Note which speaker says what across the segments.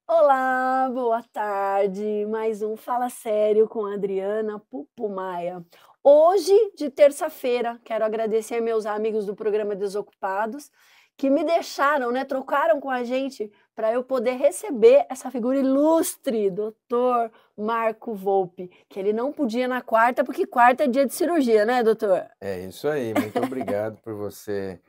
Speaker 1: Olá, boa tarde. Mais um Fala Sério com a Adriana Pupumaia. Hoje, de terça-feira, quero agradecer meus amigos do programa Desocupados que me deixaram, né, trocaram com a gente para eu poder receber essa figura ilustre, doutor Marco Volpe, que ele não podia na quarta, porque quarta é dia de cirurgia, né, doutor?
Speaker 2: É isso aí, muito obrigado por você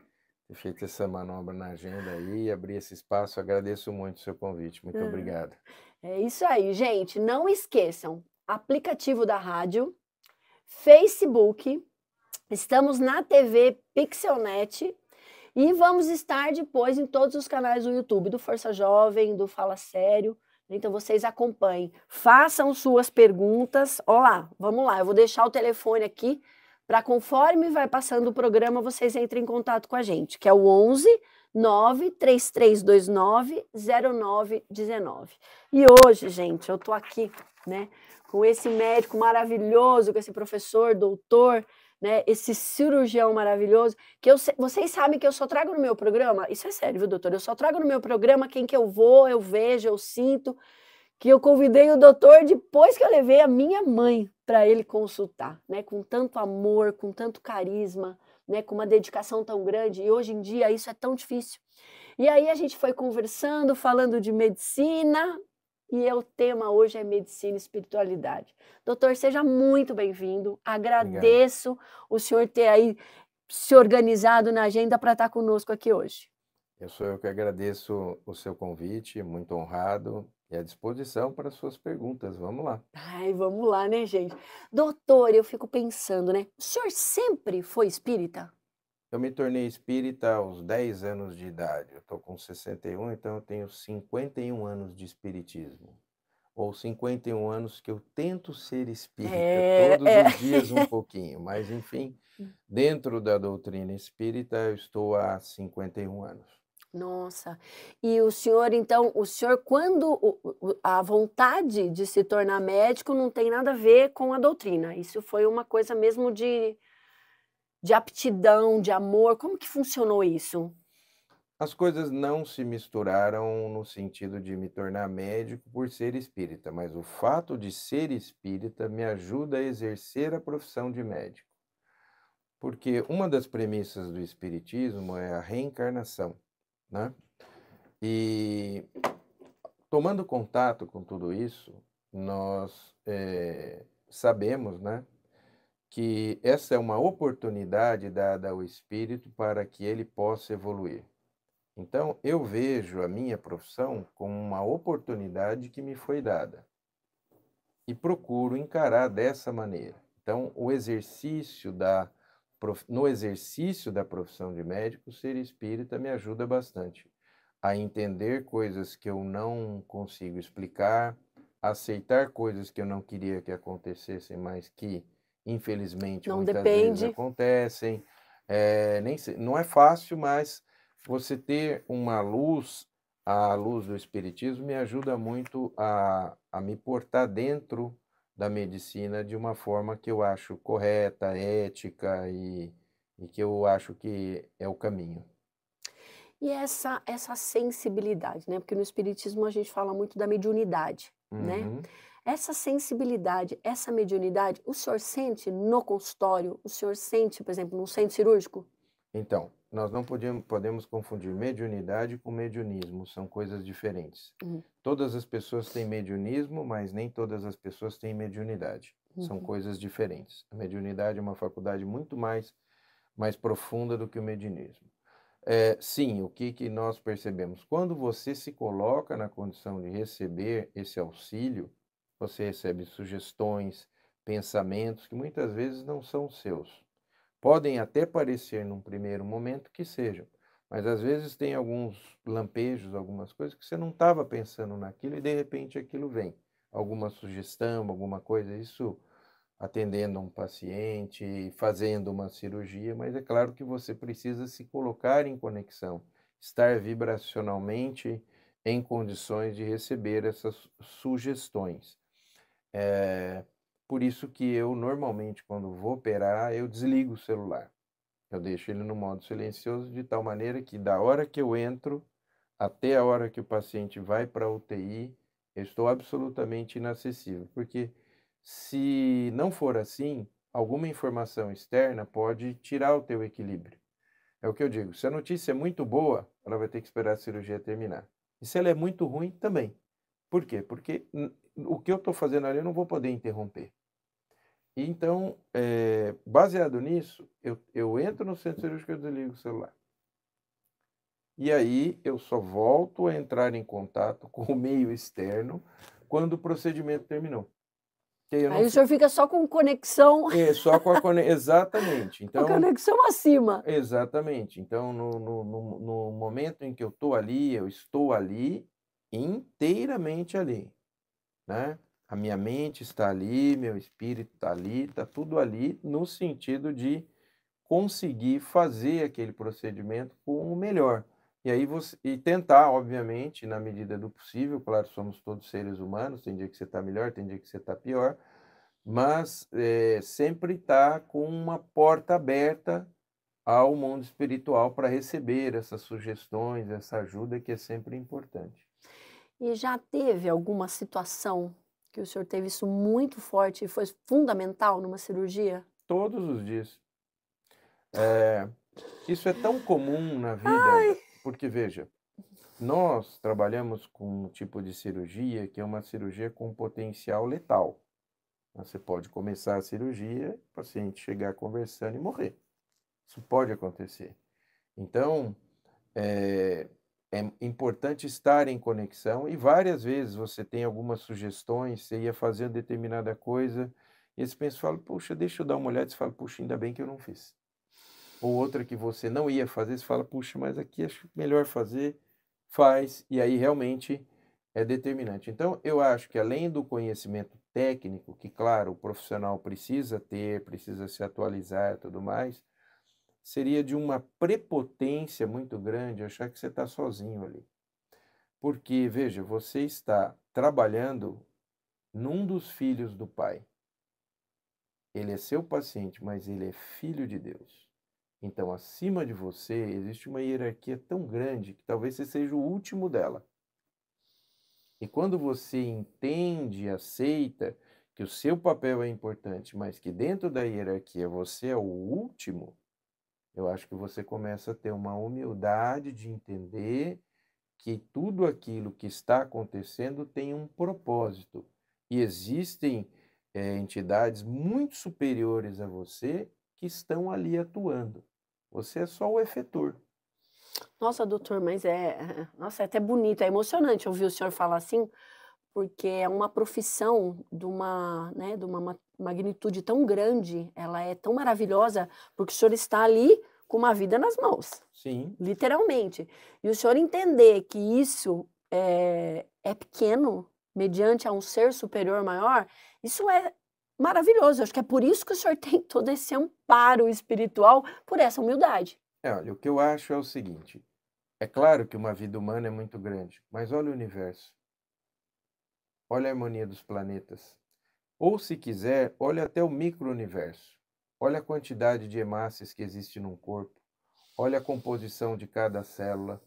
Speaker 2: ter feito essa manobra na agenda aí, abrir esse espaço. Agradeço muito o seu convite. Muito obrigado.
Speaker 1: É isso aí, gente. Não esqueçam, aplicativo da rádio, Facebook, estamos na TV Pixelnet e vamos estar depois em todos os canais do YouTube, do Força Jovem, do Fala Sério. Então vocês acompanhem, façam suas perguntas. Olá, vamos lá, eu vou deixar o telefone aqui para conforme vai passando o programa, vocês entrem em contato com a gente, que é o 11 93329 0919. E hoje, gente, eu tô aqui, né, com esse médico maravilhoso, com esse professor, doutor, né, esse cirurgião maravilhoso, que vocês sabem que eu só trago no meu programa, isso é sério, viu, doutor? Eu só trago no meu programa quem que eu vou, eu vejo, eu sinto, que eu convidei o doutor depois que eu levei a minha mãe para ele consultar, né, com tanto amor, com tanto carisma, né, com uma dedicação tão grande, e hoje em dia isso é tão difícil. E aí a gente foi conversando, falando de medicina, e o tema hoje é medicina e espiritualidade. Doutor, seja muito bem-vindo.
Speaker 2: Obrigado.
Speaker 1: Agradeço o senhor ter aí se organizado na agenda para estar conosco aqui hoje.
Speaker 2: Eu que agradeço o seu convite, muito honrado e à disposição para suas perguntas. Vamos lá.
Speaker 1: Ai, vamos lá, né, gente? Doutor, eu fico pensando, né? O senhor sempre foi espírita?
Speaker 2: Eu me tornei espírita aos 10 anos de idade. Eu estou com 61, então eu tenho 51 anos de espiritismo. Ou 51 anos que eu tento ser espírita,
Speaker 1: É,
Speaker 2: todos
Speaker 1: é.
Speaker 2: os dias um pouquinho, mas enfim, dentro da doutrina espírita eu estou há 51 anos.
Speaker 1: Nossa, e o senhor então, o senhor quando a vontade de se tornar médico não tem nada a ver com a doutrina, isso foi uma coisa mesmo de aptidão, de amor, como que funcionou isso?
Speaker 2: As coisas não se misturaram no sentido de me tornar médico por ser espírita, mas o fato de ser espírita me ajuda a exercer a profissão de médico. Porque uma das premissas do espiritismo é a reencarnação, né? E tomando contato com tudo isso, nós sabemos, né, que essa é uma oportunidade dada ao espírito para que ele possa evoluir. Então, eu vejo a minha profissão como uma oportunidade que me foi dada e procuro encarar dessa maneira. Então, no exercício da profissão de médico, ser espírita me ajuda bastante a entender coisas que eu não consigo explicar, a aceitar coisas que eu não queria que acontecessem, mas que, infelizmente,
Speaker 1: Não
Speaker 2: muitas vezes
Speaker 1: depende.
Speaker 2: acontecem. Não é fácil, mas você ter uma luz, a luz do espiritismo, me ajuda muito a me portar dentro da medicina de uma forma que eu acho correta, ética e que eu acho que é o caminho.
Speaker 1: E essa sensibilidade, né, porque no espiritismo a gente fala muito da mediunidade, né.
Speaker 2: Uhum.
Speaker 1: Essa sensibilidade, essa mediunidade, o senhor sente no consultório? O senhor sente, por exemplo, num centro cirúrgico?
Speaker 2: Então, nós não podemos confundir mediunidade com mediunismo, são coisas diferentes.
Speaker 1: Hum,
Speaker 2: Todas as pessoas têm mediunismo, mas nem todas as pessoas têm mediunidade. São
Speaker 1: uhum.
Speaker 2: coisas diferentes. A mediunidade é uma faculdade muito mais profunda do que o mediunismo. Sim, o que que nós percebemos? Quando você se coloca na condição de receber esse auxílio, você recebe sugestões, pensamentos que muitas vezes não são seus. Podem até parecer num primeiro momento que sejam, mas às vezes tem alguns lampejos, algumas coisas que você não estava pensando naquilo e de repente aquilo vem. Alguma sugestão, alguma coisa, isso atendendo a um paciente, fazendo uma cirurgia, mas é claro que você precisa se colocar em conexão, estar vibracionalmente em condições de receber essas sugestões. Por isso que eu normalmente, quando vou operar, eu desligo o celular. Eu deixo ele no modo silencioso de tal maneira que da hora que eu entro, até a hora que o paciente vai para a UTI, eu estou absolutamente inacessível, porque se não for assim, alguma informação externa pode tirar o teu equilíbrio. É o que eu digo, se a notícia é muito boa, ela vai ter que esperar a cirurgia terminar. E se ela é muito ruim, também. Por quê? Porque o que eu estou fazendo ali eu não vou poder interromper. Então, baseado nisso, eu entro no centro cirúrgico e desligo o celular. E aí eu só volto a entrar em contato com o meio externo quando o procedimento terminou. Que aí eu não
Speaker 1: Aí o senhor fica só com conexão,
Speaker 2: só com a exatamente.
Speaker 1: com a
Speaker 2: Então,
Speaker 1: conexão acima.
Speaker 2: exatamente. Então, no momento em que eu estou ali, inteiramente ali, né? A minha mente está ali, meu espírito está ali, está tudo ali no sentido de conseguir fazer aquele procedimento com o melhor. E aí e tentar, obviamente, na medida do possível, claro, somos todos seres humanos, tem dia que você está melhor, tem dia que você está pior, mas sempre está com uma porta aberta ao mundo espiritual para receber essas sugestões, essa ajuda que é sempre importante.
Speaker 1: E já teve alguma situação que o senhor teve isso muito forte e foi fundamental numa cirurgia?
Speaker 2: Todos os dias. Isso é tão comum na vida, porque veja, nós trabalhamos com um tipo de cirurgia que é uma cirurgia com potencial letal. Você pode começar a cirurgia, o paciente chegar conversando e morrer. Isso pode acontecer. Então, é, é importante estar em conexão e várias vezes você tem algumas sugestões, você ia fazer determinada coisa e você pensa, fala, puxa, deixa eu dar uma olhada, você fala, puxa, ainda bem que eu não fiz. Ou outra que você não ia fazer, você fala, puxa, mas aqui acho melhor fazer, faz, e aí realmente é determinante. Então, eu acho que além do conhecimento técnico, que claro, o profissional precisa ter, precisa se atualizar e tudo mais, seria de uma prepotência muito grande achar que você está sozinho ali. Porque, veja, você está trabalhando num dos filhos do Pai. Ele é seu paciente, mas ele é filho de Deus. Então, acima de você, existe uma hierarquia tão grande que talvez você seja o último dela. E quando você entende e aceita que o seu papel é importante, mas que dentro da hierarquia você é o último, eu acho que você começa a ter uma humildade de entender que tudo aquilo que está acontecendo tem um propósito. E existem entidades muito superiores a você que estão ali atuando. Você é só o efetor.
Speaker 1: Nossa, doutor, mas nossa, é até bonito, é emocionante ouvir o senhor falar assim, porque é uma profissão de uma, né, de uma magnitude tão grande, ela é tão maravilhosa, porque o senhor está ali com uma vida nas mãos,
Speaker 2: Sim,
Speaker 1: literalmente. E o senhor entender que isso é pequeno, mediante a um ser superior maior, isso é maravilhoso. Acho que é por isso que o senhor tem todo esse amparo espiritual, por essa humildade.
Speaker 2: olha, o que eu acho é o seguinte: é claro que uma vida humana é muito grande, mas olha o universo, olha a harmonia dos planetas. Ou, se quiser, olha até o micro-universo. Olha a quantidade de hemácias que existe num corpo. Olha a composição de cada célula.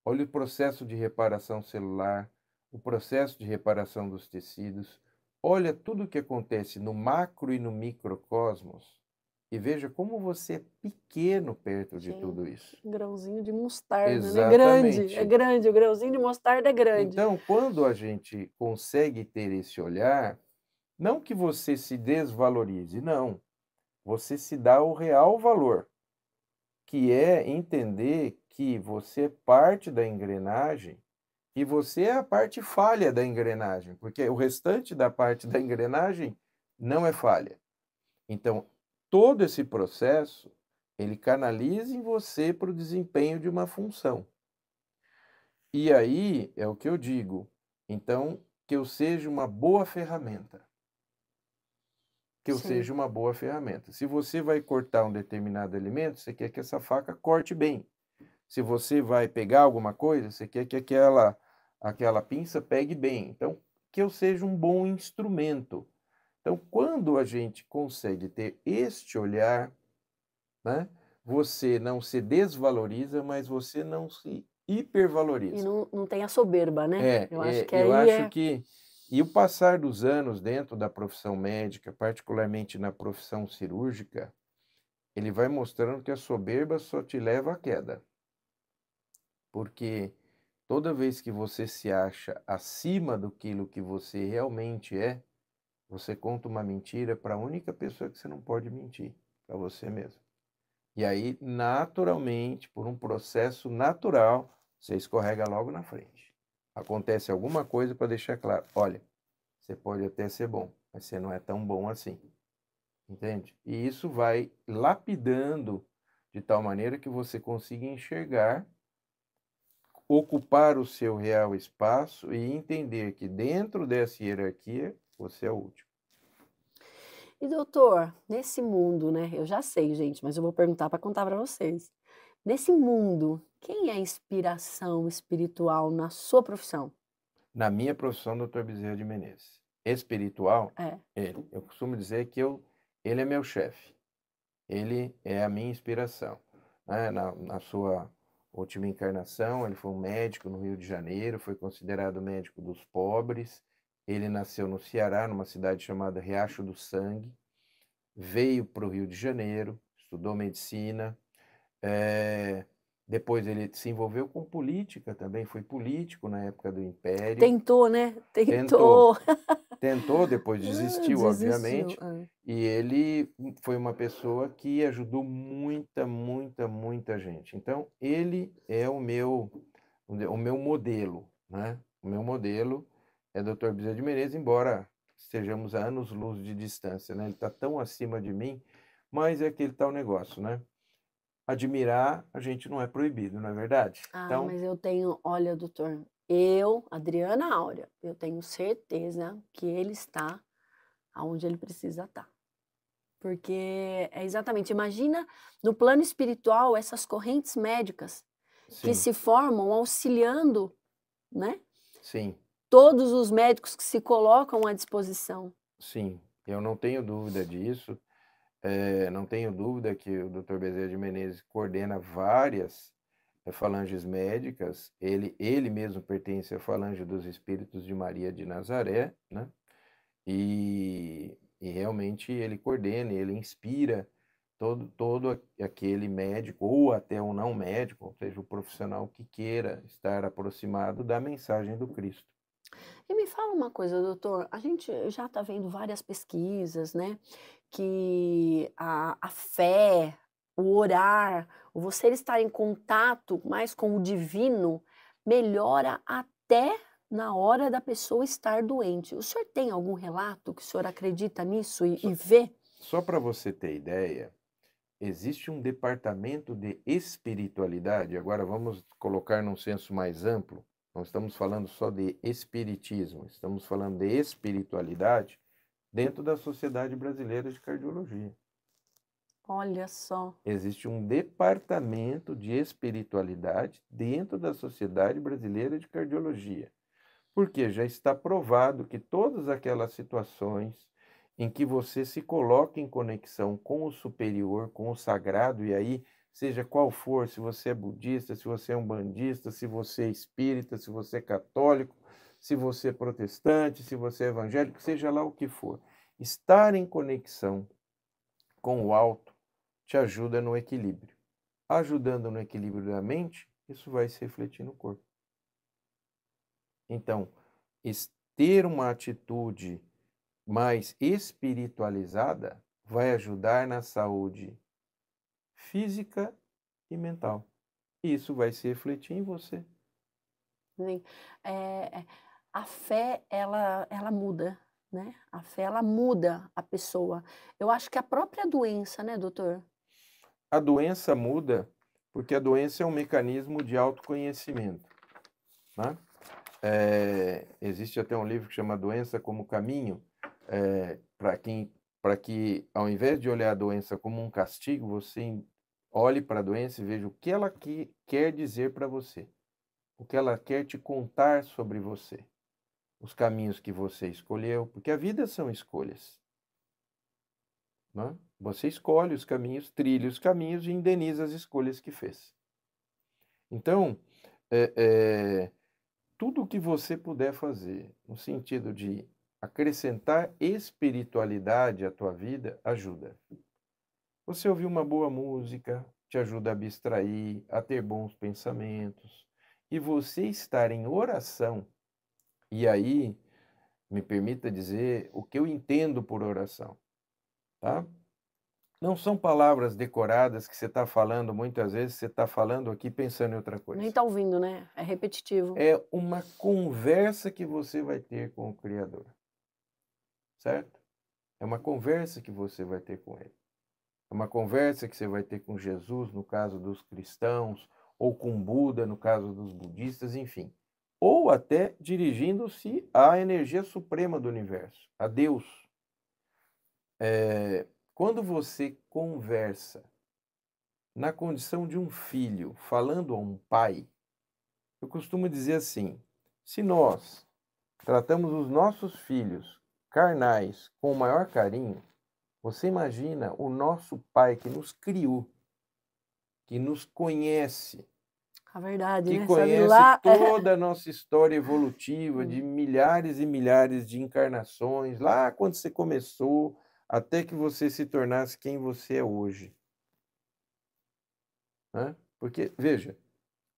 Speaker 2: Olha o processo de reparação celular, o processo de reparação dos tecidos. Olha tudo o que acontece no macro e no microcosmos e veja como você é pequeno perto de tudo
Speaker 1: Gente,
Speaker 2: isso.
Speaker 1: um grãozinho de mostarda, né? Grande, é
Speaker 2: Exatamente.
Speaker 1: grande, o grãozinho de mostarda é grande.
Speaker 2: Então, quando a gente consegue ter esse olhar, não que você se desvalorize, não. Você se dá o real valor, que é entender que você é parte da engrenagem e você é a parte falha da engrenagem, porque o restante da parte da engrenagem não é falha. Então, todo esse processo, ele canaliza em você para o desempenho de uma função. E aí é o que eu digo. Então, que eu seja uma boa ferramenta. Que eu
Speaker 1: Sim.
Speaker 2: seja uma boa ferramenta. Se você vai cortar um determinado alimento, você quer que essa faca corte bem. Se você vai pegar alguma coisa, você quer que aquela pinça pegue bem. Então, que eu seja um bom instrumento. Então, quando a gente consegue ter este olhar, né, você não se desvaloriza, mas você não se
Speaker 1: E
Speaker 2: hipervaloriza.
Speaker 1: não tem a soberba, né? Eu acho que
Speaker 2: Eu
Speaker 1: aí
Speaker 2: acho que e o passar dos anos dentro da profissão médica, particularmente na profissão cirúrgica, ele vai mostrando que a soberba só te leva à queda. Porque toda vez que você se acha acima daquilo que você realmente é, você conta uma mentira para a única pessoa que você não pode mentir, para você mesmo. E aí, naturalmente, por um processo natural, você escorrega logo na frente. Acontece alguma coisa para deixar claro, olha, você pode até ser bom, mas você não é tão bom assim. Entende? E isso vai lapidando de tal maneira que você consiga enxergar, ocupar o seu real espaço e entender que dentro dessa hierarquia você é o último.
Speaker 1: E doutor, nesse mundo, né? Eu já sei, gente, mas eu vou perguntar para contar para vocês. Nesse mundo, quem é a inspiração espiritual na sua profissão?
Speaker 2: Na minha profissão, Dr. Bezerra de Menezes, espiritual,
Speaker 1: É.
Speaker 2: ele. Eu costumo dizer que ele é meu chefe. Ele é a minha inspiração. Né? Na sua última encarnação, ele foi um médico no Rio de Janeiro, foi considerado médico dos pobres. Ele nasceu no Ceará, numa cidade chamada Riacho do Sangue. Veio para o Rio de Janeiro, estudou medicina. eh, Depois ele se envolveu com política também, foi político na época do Império.
Speaker 1: Tentou, né?
Speaker 2: Tentou,
Speaker 1: Tentou.
Speaker 2: tentou, depois desistiu,
Speaker 1: Desistiu.
Speaker 2: obviamente, e ele foi uma pessoa que ajudou muita, muita, muita gente. Então, ele é o meu modelo, né? O meu modelo é Dr. Bezerra de Menezes, embora estejamos a anos-luz de distância, né? Ele está tão acima de mim, mas é aquele tal negócio, né? Admirar, a gente não é proibido, não é verdade?
Speaker 1: Ai,
Speaker 2: Então,
Speaker 1: mas eu tenho, olha, doutor, eu, Adriana Áurea, eu tenho certeza que ele está aonde ele precisa estar. Porque é exatamente, imagina no plano espiritual essas correntes médicas que
Speaker 2: sim,
Speaker 1: se formam auxiliando, né?
Speaker 2: sim.
Speaker 1: Todos os médicos que se colocam à disposição.
Speaker 2: Sim, eu não tenho dúvida disso. Não tenho dúvida que o Dr. Bezerra de Menezes coordena várias falanges médicas. Ele mesmo pertence à falange dos Espíritos de Maria de Nazaré, né? E realmente ele coordena, ele inspira todo aquele médico, ou até um não médico, ou seja, o profissional que queira estar aproximado da mensagem do Cristo.
Speaker 1: E me fala uma coisa, doutor, a gente já está vendo várias pesquisas, né, que a fé, o orar, o você estar em contato mais com o divino, melhora até na hora da pessoa estar doente. O senhor tem algum relato que o senhor acredita nisso e vê?
Speaker 2: Só para você ter ideia, existe um departamento de espiritualidade, agora vamos colocar num senso mais amplo, não estamos falando só de espiritismo, estamos falando de espiritualidade dentro da Sociedade Brasileira de Cardiologia.
Speaker 1: Olha só.
Speaker 2: Existe um departamento de espiritualidade dentro da Sociedade Brasileira de Cardiologia. Porque já está provado que todas aquelas situações em que você se coloca em conexão com o superior, com o sagrado, e aí, seja qual for, se você é budista, se você é umbandista, se você é espírita, se você é católico, se você é protestante, se você é evangélico, seja lá o que for, estar em conexão com o alto te ajuda no equilíbrio. Ajudando no equilíbrio da mente, isso vai se refletir no corpo. Então, ter uma atitude mais espiritualizada vai ajudar na saúde física e mental. Isso vai se refletir em você.
Speaker 1: Sim. A fé ela muda, né, a fé ela muda a pessoa. Eu acho que a própria doença, né, doutor?
Speaker 2: A doença muda porque a doença é um mecanismo de autoconhecimento, né? Existe até um livro que chama Doença como Caminho, para que, ao invés de olhar a doença como um castigo, você olhe para a doença e veja o que ela quer dizer para você, o que ela quer te contar sobre você, os caminhos que você escolheu, porque a vida são escolhas, né? Você escolhe os caminhos, trilha os caminhos e indeniza as escolhas que fez. Então, tudo o que você puder fazer, no sentido de acrescentar espiritualidade à tua vida, ajuda. Você ouvir uma boa música te ajuda a abstrair, a ter bons pensamentos. E você estar em oração, e aí, me permita dizer o que eu entendo por oração, tá? Não são palavras decoradas que você está falando, muitas vezes você está falando aqui pensando em outra
Speaker 1: Nem
Speaker 2: coisa.
Speaker 1: tá ouvindo, né? É repetitivo.
Speaker 2: É uma conversa que você vai ter com o Criador, certo? É uma conversa que você vai ter com Ele. É uma conversa que você vai ter com Jesus, no caso dos cristãos, ou com Buda, no caso dos budistas, enfim. Ou até dirigindo-se à energia suprema do universo, a Deus. Quando você conversa na condição de um filho, falando a um pai, eu costumo dizer assim: se nós tratamos os nossos filhos carnais com o maior carinho, você imagina o nosso pai que nos criou, que nos conhece,
Speaker 1: A verdade,
Speaker 2: que
Speaker 1: né? Sabe
Speaker 2: conhece
Speaker 1: lá.
Speaker 2: toda a nossa história evolutiva de
Speaker 1: Hum.
Speaker 2: milhares e milhares de encarnações, lá quando você começou, até que você se tornasse quem você é hoje. Né? Porque, veja,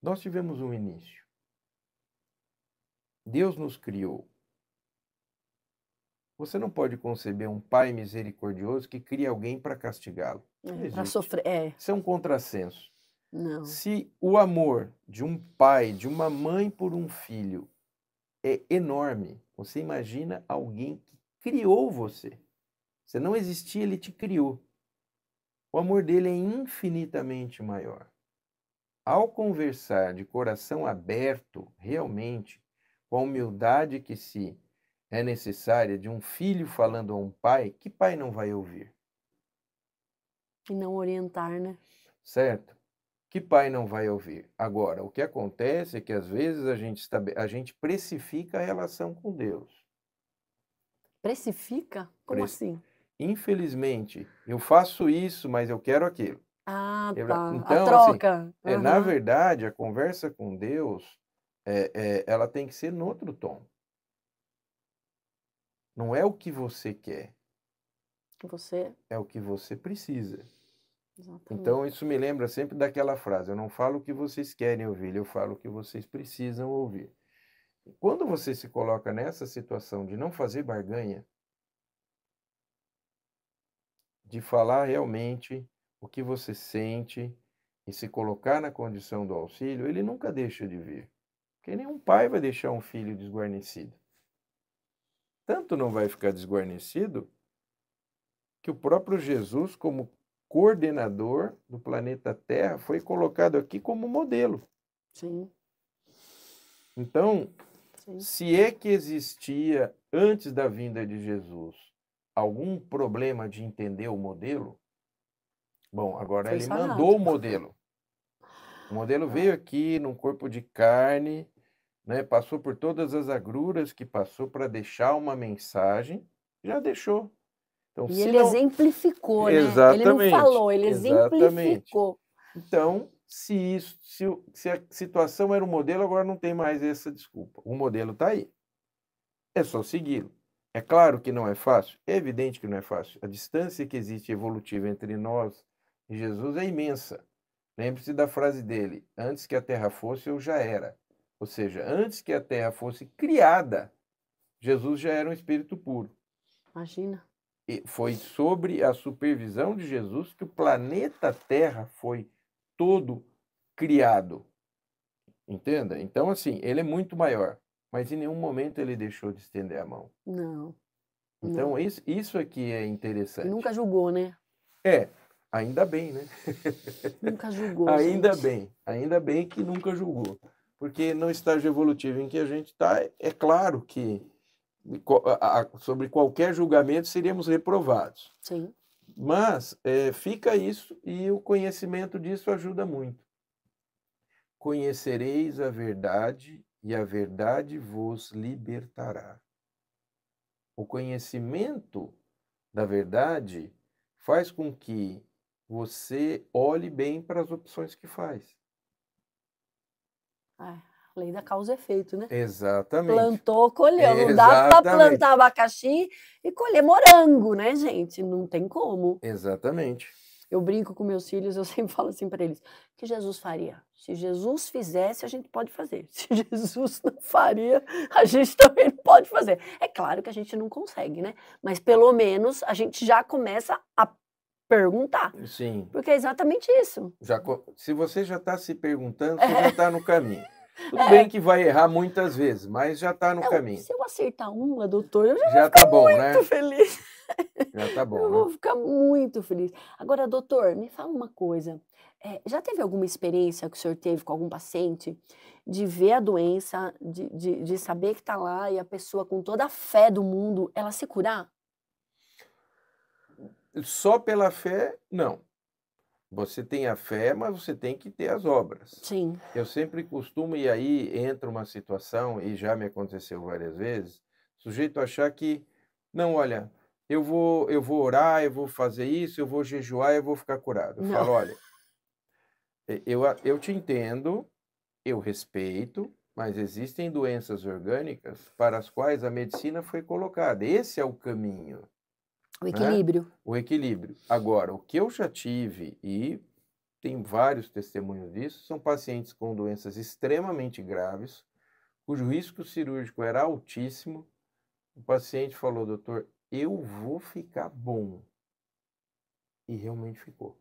Speaker 2: nós tivemos um início. Deus nos criou. Você não pode conceber um pai misericordioso que cria alguém para castigá-lo. Não
Speaker 1: Para
Speaker 2: existe.
Speaker 1: sofrer. É,
Speaker 2: Isso é um contrassenso.
Speaker 1: não.
Speaker 2: Se o amor de um pai, de uma mãe por um filho é enorme, você imagina alguém que criou você. Você não existia, ele te criou. O amor dele é infinitamente maior. Ao conversar de coração aberto, realmente, com a humildade que se é necessária de um filho falando a um pai, que pai não vai ouvir?
Speaker 1: E não orientar, né?
Speaker 2: Certo? Que pai não vai ouvir? Agora, o que acontece é que às vezes a gente precifica a relação com Deus.
Speaker 1: Precifica? Como
Speaker 2: Preci-
Speaker 1: assim?
Speaker 2: Infelizmente, eu faço isso, mas eu quero aquilo.
Speaker 1: Ah, tá. A
Speaker 2: Então, assim,
Speaker 1: troca.
Speaker 2: na
Speaker 1: Aham.
Speaker 2: verdade, a conversa com Deus, ela tem que ser no outro tom. Não é o que você quer,
Speaker 1: Você.
Speaker 2: é o que você precisa.
Speaker 1: Exatamente.
Speaker 2: Então, isso me lembra sempre daquela frase: eu não falo o que vocês querem ouvir, eu falo o que vocês precisam ouvir. Quando você se coloca nessa situação de não fazer barganha, de falar realmente o que você sente e se colocar na condição do auxílio, ele nunca deixa de vir. Porque nenhum pai vai deixar um filho desguarnecido. Tanto não vai ficar desguarnecido que o próprio Jesus, como coordenador do planeta Terra, foi colocado aqui como modelo.
Speaker 1: Sim,
Speaker 2: Então,
Speaker 1: sim.
Speaker 2: se é que existia, antes da vinda de Jesus, algum problema de entender o modelo, bom, agora
Speaker 1: Foi
Speaker 2: ele
Speaker 1: sarado.
Speaker 2: mandou o modelo. O modelo veio aqui num corpo de carne, né, passou por todas as agruras que passou para deixar uma mensagem, já deixou. Então,
Speaker 1: E
Speaker 2: se
Speaker 1: ele
Speaker 2: não.
Speaker 1: exemplificou, né? Ele não
Speaker 2: Exatamente,
Speaker 1: falou, ele
Speaker 2: exatamente.
Speaker 1: exemplificou.
Speaker 2: Então, se a situação era o modelo, agora não tem mais essa desculpa. O modelo está aí. É só segui-lo. É claro que não é fácil, é evidente que não é fácil. A distância que existe evolutiva entre nós e Jesus é imensa. Lembre-se da frase dele: antes que a terra fosse, eu já era. Ou seja, antes que a terra fosse criada, Jesus já era um espírito puro.
Speaker 1: Imagina.
Speaker 2: E foi sobre a supervisão de Jesus que o planeta Terra foi todo criado. Entenda? Então, assim, ele é muito maior, mas em nenhum momento ele deixou de estender a mão.
Speaker 1: Não,
Speaker 2: Então,
Speaker 1: não.
Speaker 2: isso aqui é
Speaker 1: E
Speaker 2: interessante.
Speaker 1: nunca julgou, né?
Speaker 2: É, ainda bem, né?
Speaker 1: Nunca julgou, gente.
Speaker 2: Ainda bem que nunca julgou. Porque no estágio evolutivo em que a gente está, é claro que sobre qualquer julgamento seríamos reprovados.
Speaker 1: Sim.
Speaker 2: Mas fica isso e o conhecimento disso ajuda muito. Conhecereis a verdade e a verdade vos libertará. O conhecimento da verdade faz com que você olhe bem para as opções que faz.
Speaker 1: Lei da causa e efeito, né?
Speaker 2: Exatamente.
Speaker 1: Plantou, colheu. Não dá para plantar abacaxi e colher morango, né, gente? Não tem como.
Speaker 2: Exatamente.
Speaker 1: Eu brinco com meus filhos, eu sempre falo assim para eles: o que Jesus faria? Se Jesus fizesse, a gente pode fazer. Se Jesus não faria, a gente também não pode fazer. É claro que a gente não consegue, né? Mas pelo menos a gente já começa a perguntar.
Speaker 2: Sim.
Speaker 1: Porque é exatamente isso.
Speaker 2: Se você já está se perguntando, você já está no caminho. Tudo bem que vai errar muitas vezes, mas já está no caminho.
Speaker 1: Se eu acertar uma, doutor, eu já
Speaker 2: Já
Speaker 1: vou ficar
Speaker 2: tá bom,
Speaker 1: muito
Speaker 2: né?
Speaker 1: feliz.
Speaker 2: Já tá bom,
Speaker 1: eu
Speaker 2: né?
Speaker 1: vou ficar muito feliz. Agora, doutor, me fala uma coisa. Já teve alguma experiência que o senhor teve com algum paciente de ver a doença, de saber que está lá e a pessoa com toda a fé do mundo, ela se curar?
Speaker 2: Só pela fé, não. Você tem a fé, mas você tem que ter as obras.
Speaker 1: Sim.
Speaker 2: Eu sempre costumo, e aí entra uma situação, e já me aconteceu várias vezes, o sujeito achar que, não, olha, eu vou orar, eu vou fazer isso, eu vou jejuar, eu vou ficar curado. Eu
Speaker 1: Não.
Speaker 2: falo, olha, eu te entendo, eu respeito, mas existem doenças orgânicas para as quais a medicina foi colocada. Esse é o caminho.
Speaker 1: O equilíbrio.
Speaker 2: Né? O equilíbrio. Agora, o que eu já tive, e tem vários testemunhos disso, são pacientes com doenças extremamente graves, cujo risco cirúrgico era altíssimo. O paciente falou, doutor, eu vou ficar bom. E realmente ficou.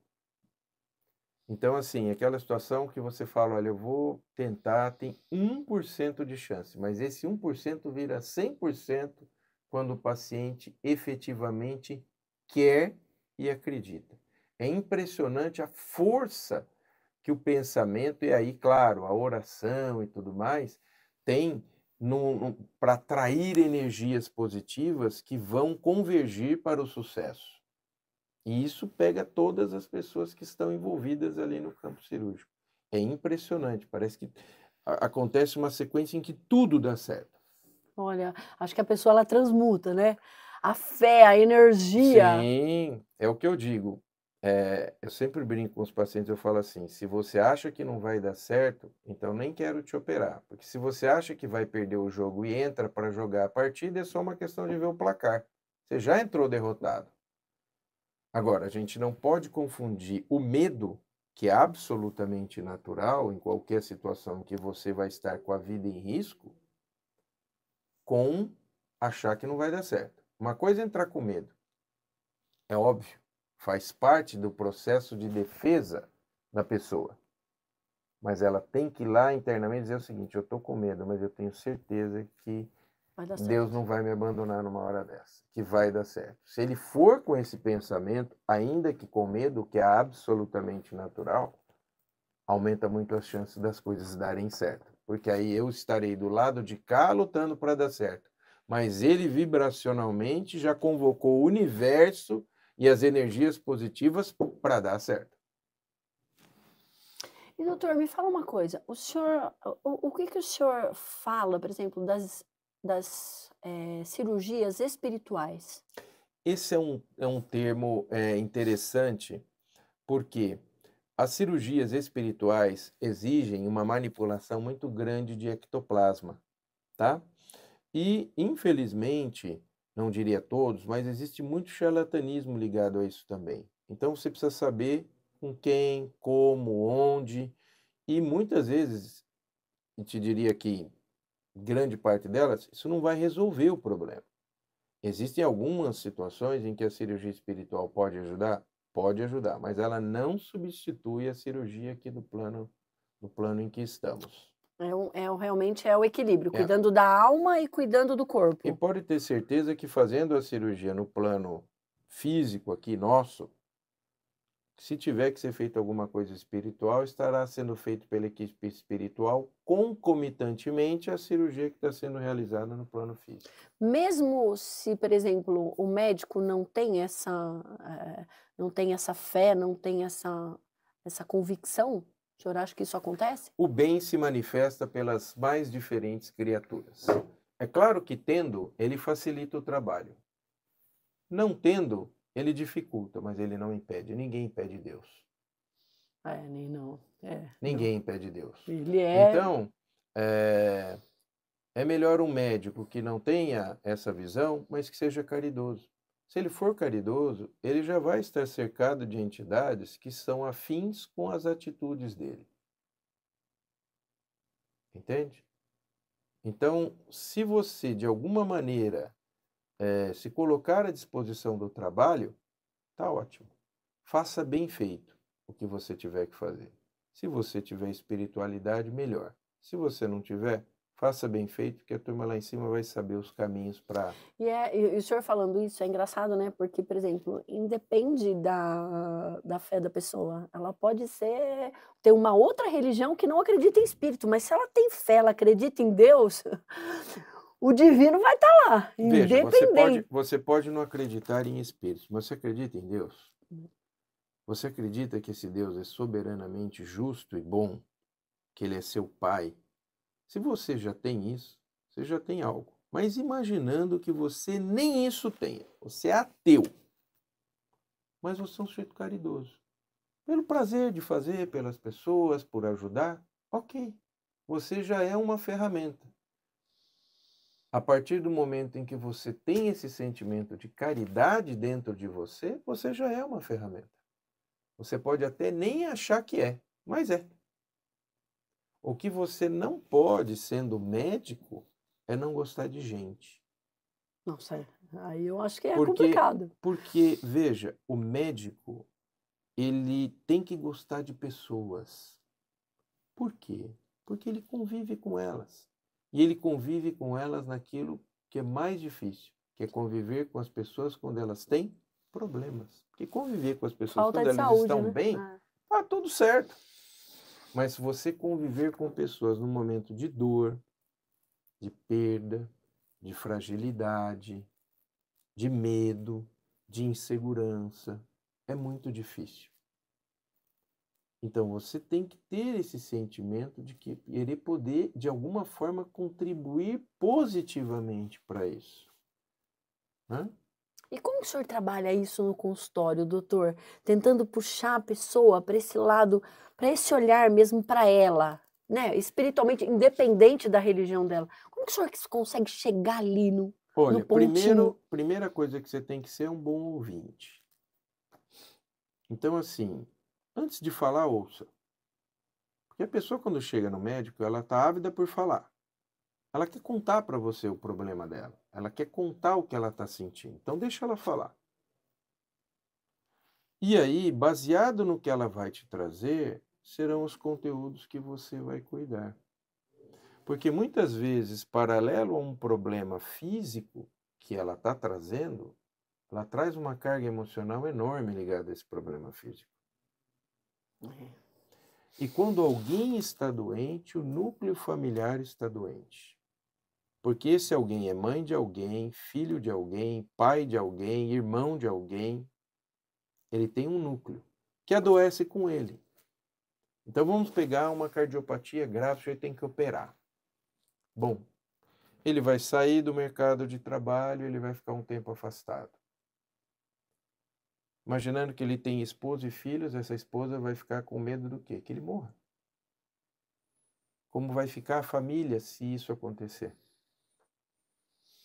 Speaker 2: Então, assim, aquela situação que você fala, olha, eu vou tentar, tem 1% de chance, mas esse 1% vira 100% quando o paciente efetivamente quer e acredita. É impressionante a força que o pensamento, e aí, claro, a oração e tudo mais, tem para atrair energias positivas que vão convergir para o sucesso. E isso pega todas as pessoas que estão envolvidas ali no campo cirúrgico. É impressionante, parece que acontece uma sequência em que tudo dá certo.
Speaker 1: Olha, acho que a pessoa ela transmuta, né? A fé, a energia.
Speaker 2: Sim, é o que eu digo. Eu sempre brinco com os pacientes, eu falo assim, se você acha que não vai dar certo, então nem quero te operar. Porque se você acha que vai perder o jogo e entra para jogar a partida, é só uma questão de ver o placar. Você já entrou derrotado. Agora, a gente não pode confundir o medo, que é absolutamente natural em qualquer situação em que você vai estar com a vida em risco, com achar que não vai dar certo. Uma coisa é entrar com medo. É óbvio, faz parte do processo de defesa da pessoa. Mas ela tem que ir lá internamente dizer o seguinte, eu estou com medo, mas eu tenho certeza que Deus não vai me abandonar numa hora dessa, que vai dar certo. Se ele for com esse pensamento, ainda que com medo, que é absolutamente natural, aumenta muito as chances das coisas darem certo. Porque aí eu estarei do lado de cá lutando para dar certo. Mas ele vibracionalmente já convocou o universo e as energias positivas para dar certo.
Speaker 1: E doutor, me fala uma coisa, o que o senhor fala, por exemplo, das cirurgias espirituais?
Speaker 2: Esse é um termo interessante, porque as cirurgias espirituais exigem uma manipulação muito grande de ectoplasma, tá? E, infelizmente, não diria todos, mas existe muito charlatanismo ligado a isso também. Então, você precisa saber com quem, como, onde, e muitas vezes, eu te diria que grande parte delas, isso não vai resolver o problema. Existem algumas situações em que a cirurgia espiritual pode ajudar? Pode ajudar, mas ela não substitui a cirurgia aqui do plano em que estamos.
Speaker 1: Realmente é o equilíbrio,
Speaker 2: É.
Speaker 1: cuidando da alma e cuidando do
Speaker 2: E
Speaker 1: corpo.
Speaker 2: pode ter certeza que fazendo a cirurgia no plano físico aqui nosso, se tiver que ser feita alguma coisa espiritual, estará sendo feito pela equipe espiritual concomitantemente à cirurgia que está sendo realizada no plano físico.
Speaker 1: Mesmo se, por exemplo, o médico não tem não tem essa fé, não tem essa convicção, o senhor acha que isso acontece?
Speaker 2: O bem se manifesta pelas mais diferentes criaturas. É claro que tendo, ele facilita o trabalho. Não tendo, ele dificulta, mas ele não impede. Ninguém impede Deus.
Speaker 1: Nem não.
Speaker 2: Ninguém impede Deus.
Speaker 1: Ele é.
Speaker 2: Então, É melhor um médico que não tenha essa visão, mas que seja caridoso. Se ele for caridoso, ele já vai estar cercado de entidades que são afins com as atitudes dele. Entende? Então, se você, de alguma maneira, se colocar à disposição do trabalho, tá ótimo. Faça bem feito o que você tiver que fazer. Se você tiver espiritualidade, melhor. Se você não tiver, faça bem feito, que a turma lá em cima vai saber os caminhos para...
Speaker 1: E o senhor falando isso é engraçado, né? Porque, por exemplo, independe da fé da pessoa. Ela pode ter uma outra religião que não acredita em espírito, mas se ela tem fé, ela acredita em Deus, o divino vai estar lá,
Speaker 2: Veja,
Speaker 1: independente.
Speaker 2: você pode não acreditar em espíritos, mas você acredita em Deus? Você acredita que esse Deus é soberanamente justo e bom, que ele é seu pai? Se você já tem isso, você já tem algo. Mas imaginando que você nem isso tenha, você é ateu, mas você é um sujeito caridoso. Pelo prazer de fazer pelas pessoas, por ajudar, ok. Você já é uma ferramenta. A partir do momento em que você tem esse sentimento de caridade dentro de você, você já é uma ferramenta. Você pode até nem achar que é, mas é. O que você não pode, sendo médico, é não gostar de gente.
Speaker 1: Nossa, aí eu acho que é
Speaker 2: Porque,
Speaker 1: complicado.
Speaker 2: porque, veja, o médico, ele tem que gostar de pessoas. Por quê? Porque ele convive com elas. E ele convive com elas naquilo que é mais difícil, que é conviver com as pessoas quando elas têm problemas. Porque conviver com as pessoas
Speaker 1: Falta
Speaker 2: quando
Speaker 1: de
Speaker 2: elas
Speaker 1: saúde,
Speaker 2: estão
Speaker 1: né?
Speaker 2: bem, tá tudo certo. Mas se você conviver com pessoas no momento de dor, de perda, de fragilidade, de medo, de insegurança, é muito difícil. Então você tem que ter esse sentimento de querer poder, de alguma forma, contribuir positivamente para isso. Né?
Speaker 1: E como que o senhor trabalha isso no consultório, doutor? Tentando puxar a pessoa para esse lado, para esse olhar mesmo para ela, né? Espiritualmente, independente da religião dela. Como que o senhor consegue chegar ali no
Speaker 2: Olha,
Speaker 1: pontinho?
Speaker 2: primeira coisa que você tem que ser é um bom ouvinte. Então, assim, antes de falar, ouça. Porque a pessoa, quando chega no médico, ela está ávida por falar. Ela quer contar para você o problema dela. Ela quer contar o que ela está sentindo. Então, deixa ela falar. E aí, baseado no que ela vai te trazer, serão os conteúdos que você vai cuidar. Porque muitas vezes, paralelo a um problema físico que ela está trazendo, ela traz uma carga emocional enorme ligada a esse problema físico. E quando alguém está doente, o núcleo familiar está doente. Porque esse alguém é mãe de alguém, filho de alguém, pai de alguém, irmão de alguém. Ele tem um núcleo que adoece com ele. Então vamos pegar uma cardiopatia grave, o sujeito tem que operar. Bom, ele vai sair do mercado de trabalho, ele vai ficar um tempo afastado. Imaginando que ele tem esposa e filhos, essa esposa vai ficar com medo do quê? Que ele morra. Como vai ficar a família se isso acontecer?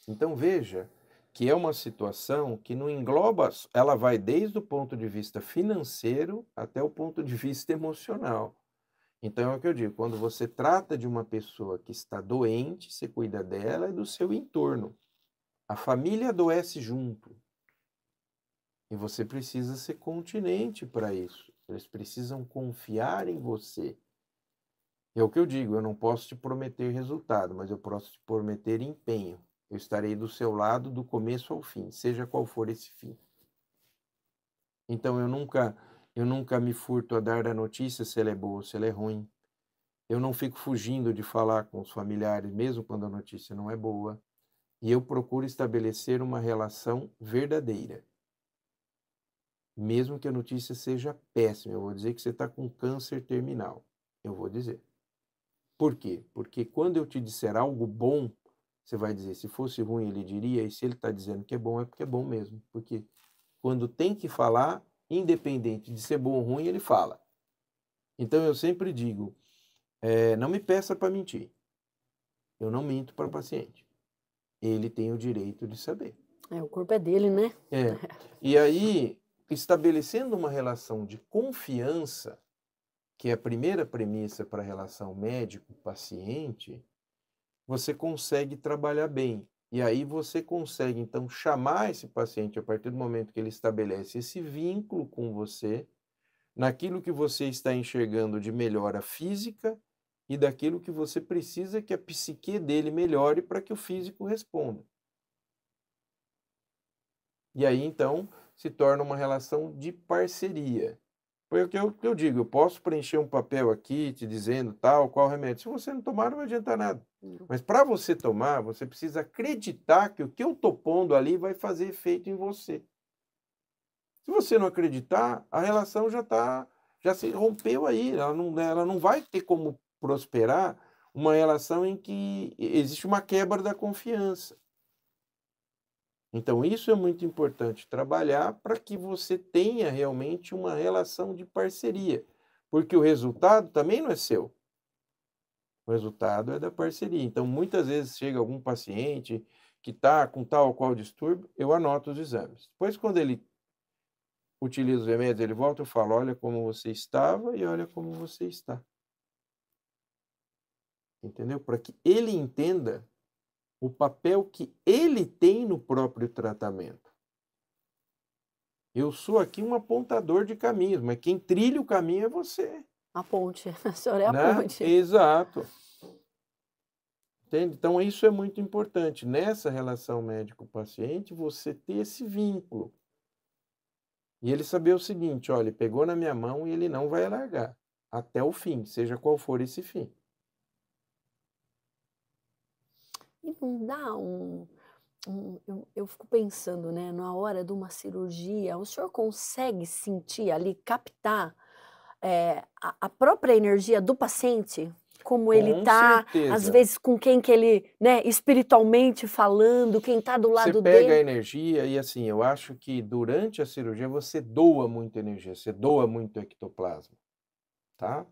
Speaker 2: Então veja que é uma situação que não engloba, ela vai desde o ponto de vista financeiro até o ponto de vista emocional. Então é o que eu digo, quando você trata de uma pessoa que está doente, você cuida dela e do seu entorno. A família adoece junto. E você precisa ser continente para isso. Eles precisam confiar em você. É o que eu digo, eu não posso te prometer resultado, mas eu posso te prometer empenho. Eu estarei do seu lado do começo ao fim, seja qual for esse fim. Então eu nunca me furto a dar a notícia se ela é boa ou se ela é ruim. Eu não fico fugindo de falar com os familiares, mesmo quando a notícia não é boa. E eu procuro estabelecer uma relação verdadeira. Mesmo que a notícia seja péssima, eu vou dizer que você está com câncer terminal. Eu vou dizer. Por quê? Porque quando eu te disser algo bom, você vai dizer, se fosse ruim ele diria, e se ele está dizendo que é bom, é porque é bom mesmo. Porque quando tem que falar, independente de ser bom ou ruim, ele fala. Então eu sempre digo, não me peça para mentir. Eu não minto para o paciente. Ele tem o direito de saber.
Speaker 1: O corpo é dele, né?
Speaker 2: É. E aí, estabelecendo uma relação de confiança, que é a primeira premissa para a relação médico-paciente, você consegue trabalhar bem. E aí você consegue, então, chamar esse paciente a partir do momento que ele estabelece esse vínculo com você, naquilo que você está enxergando de melhora física e daquilo que você precisa que a psique dele melhore para que o físico responda. E aí, então, se torna uma relação de parceria. Foi o que eu digo, eu posso preencher um papel aqui te dizendo tal, qual remédio. Se você não tomar, não vai adiantar nada. Mas para você tomar, você precisa acreditar que o que eu estou pondo ali vai fazer efeito em você. Se você não acreditar, a relação já se rompeu aí. Ela não vai ter como prosperar uma relação em que existe uma quebra da confiança. Então, isso é muito importante trabalhar para que você tenha realmente uma relação de parceria, porque o resultado também não é seu. O resultado é da parceria. Então, muitas vezes chega algum paciente que está com tal ou qual distúrbio, eu anoto os exames. Depois, quando ele utiliza os remédios, ele volta, eu falo, olha como você estava e olha como você está. Entendeu? Para que ele entenda o papel que ele tem no próprio tratamento. Eu sou aqui um apontador de caminhos, mas quem trilha o caminho é você.
Speaker 1: A ponte. A senhora é a
Speaker 2: Né?
Speaker 1: ponte.
Speaker 2: Exato. Entende? Então, isso é muito importante. Nessa relação médico-paciente, você ter esse vínculo. E ele saber o seguinte, olha, ele pegou na minha mão e ele não vai largar até o fim, seja qual for esse fim.
Speaker 1: E não dá eu fico pensando, né, na hora de uma cirurgia, o senhor consegue sentir ali, captar a própria energia do paciente? Como ele
Speaker 2: Com
Speaker 1: tá, às
Speaker 2: certeza.
Speaker 1: vezes com quem que ele, né, espiritualmente falando, quem tá do
Speaker 2: Você
Speaker 1: lado
Speaker 2: pega a
Speaker 1: dele.
Speaker 2: energia e assim, eu acho que durante a cirurgia você doa muita energia, você doa muito ectoplasma, tá?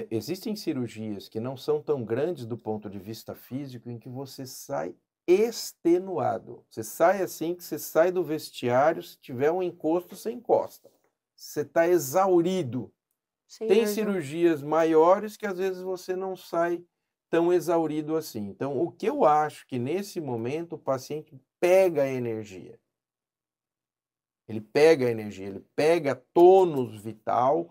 Speaker 2: Existem cirurgias que não são tão grandes do ponto de vista físico em que você sai extenuado. Você sai assim que você sai do vestiário, se tiver um encosto, você encosta. Você está exaurido.
Speaker 1: Sem
Speaker 2: Tem
Speaker 1: energia.
Speaker 2: cirurgias maiores que às vezes você não sai tão exaurido assim. Então, o que eu acho que nesse momento o paciente pega a energia. Ele pega a energia, ele pega tônus vital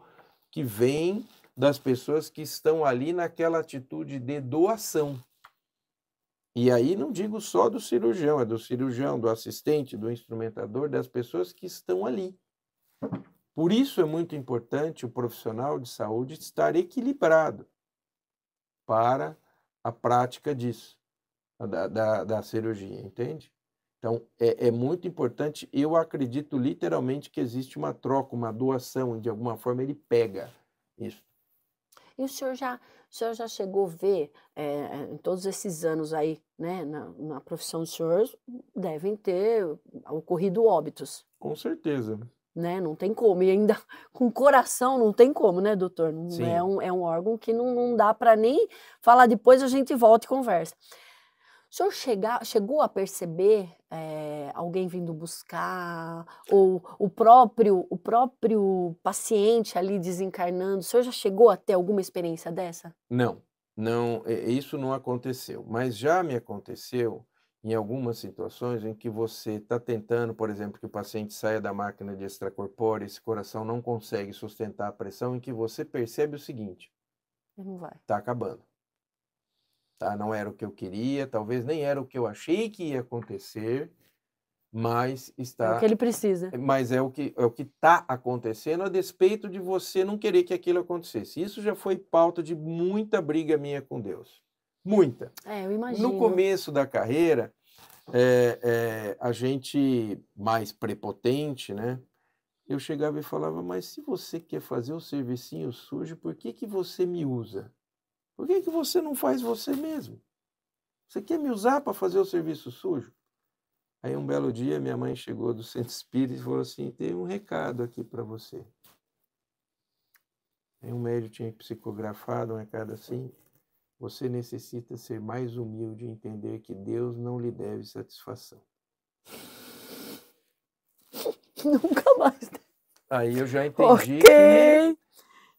Speaker 2: que vem das pessoas que estão ali naquela atitude de doação. E aí não digo só do cirurgião, é do cirurgião, do assistente, do instrumentador, das pessoas que estão ali. Por isso é muito importante o profissional de saúde estar equilibrado para a prática disso, da cirurgia, entende? Então, é muito importante, eu acredito literalmente que existe uma troca, uma doação, de alguma forma ele pega isso.
Speaker 1: E o senhor já chegou a ver, em todos esses anos aí, né, na profissão do senhor, devem ter ocorrido óbitos,
Speaker 2: Com certeza.
Speaker 1: né, não tem como, e ainda com coração não tem como, né, doutor? Não
Speaker 2: Sim.
Speaker 1: é um órgão que não dá para nem falar, depois a gente volta e conversa. O senhor chegou a perceber, alguém vindo buscar, ou o próprio paciente ali desencarnando, o senhor já chegou a ter alguma experiência dessa?
Speaker 2: Não, não, isso não aconteceu, mas já me aconteceu em algumas situações em que você está tentando, por exemplo, que o paciente saia da máquina de extracorpóreo, esse coração não consegue sustentar a pressão, em que você percebe o seguinte:
Speaker 1: Não vai.
Speaker 2: está acabando. Tá? Não era o que eu queria, talvez nem era o que eu achei que ia acontecer, mas
Speaker 1: É o que ele precisa.
Speaker 2: é o que está acontecendo, a despeito de você não querer que aquilo acontecesse. Isso já foi pauta de muita briga minha com Deus. Muita.
Speaker 1: Eu
Speaker 2: No
Speaker 1: imagino.
Speaker 2: começo da carreira, a gente mais prepotente, né? Eu chegava e falava, mas se você quer fazer o servicinho sujo, por que que você me usa? Por que que você não faz você mesmo? Você quer me usar para fazer o serviço sujo? Aí um belo dia minha mãe chegou do centro espírita e falou assim, tem um recado aqui para você. Aí um médico tinha psicografado um recado assim, você necessita ser mais humilde e entender que Deus não lhe deve satisfação.
Speaker 1: Nunca mais.
Speaker 2: Aí eu já entendi
Speaker 1: Ok.
Speaker 2: que...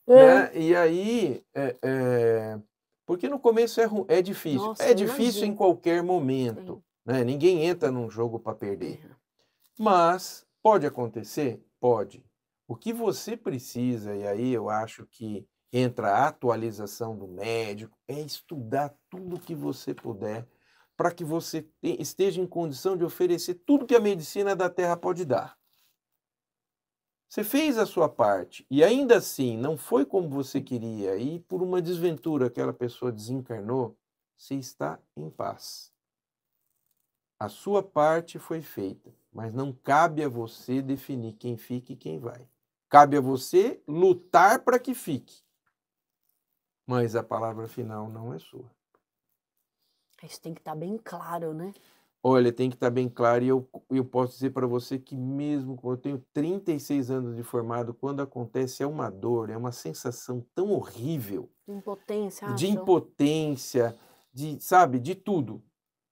Speaker 2: Né? E aí, porque no começo é difícil.
Speaker 1: Nossa,
Speaker 2: É
Speaker 1: eu
Speaker 2: difícil em
Speaker 1: imagino.
Speaker 2: qualquer momento. Né? Ninguém entra num jogo para perder. Mas pode acontecer? Pode. O que você precisa, e aí eu acho que entra a atualização do médico, é estudar tudo que você puder para que você esteja em condição de oferecer tudo que a medicina da Terra pode dar. Você fez a sua parte e ainda assim não foi como você queria e por uma desventura aquela pessoa desencarnou, você está em paz. A sua parte foi feita, mas não cabe a você definir quem fica e quem vai. Cabe a você lutar para que fique. Mas a palavra final não é sua.
Speaker 1: Isso tem que estar bem claro, né?
Speaker 2: Olha, tem que estar bem claro e eu posso dizer para você que mesmo quando eu tenho 36 anos de formado, quando acontece é uma dor, é uma sensação tão horrível.
Speaker 1: De impotência,
Speaker 2: De
Speaker 1: acho.
Speaker 2: impotência, sabe, de tudo.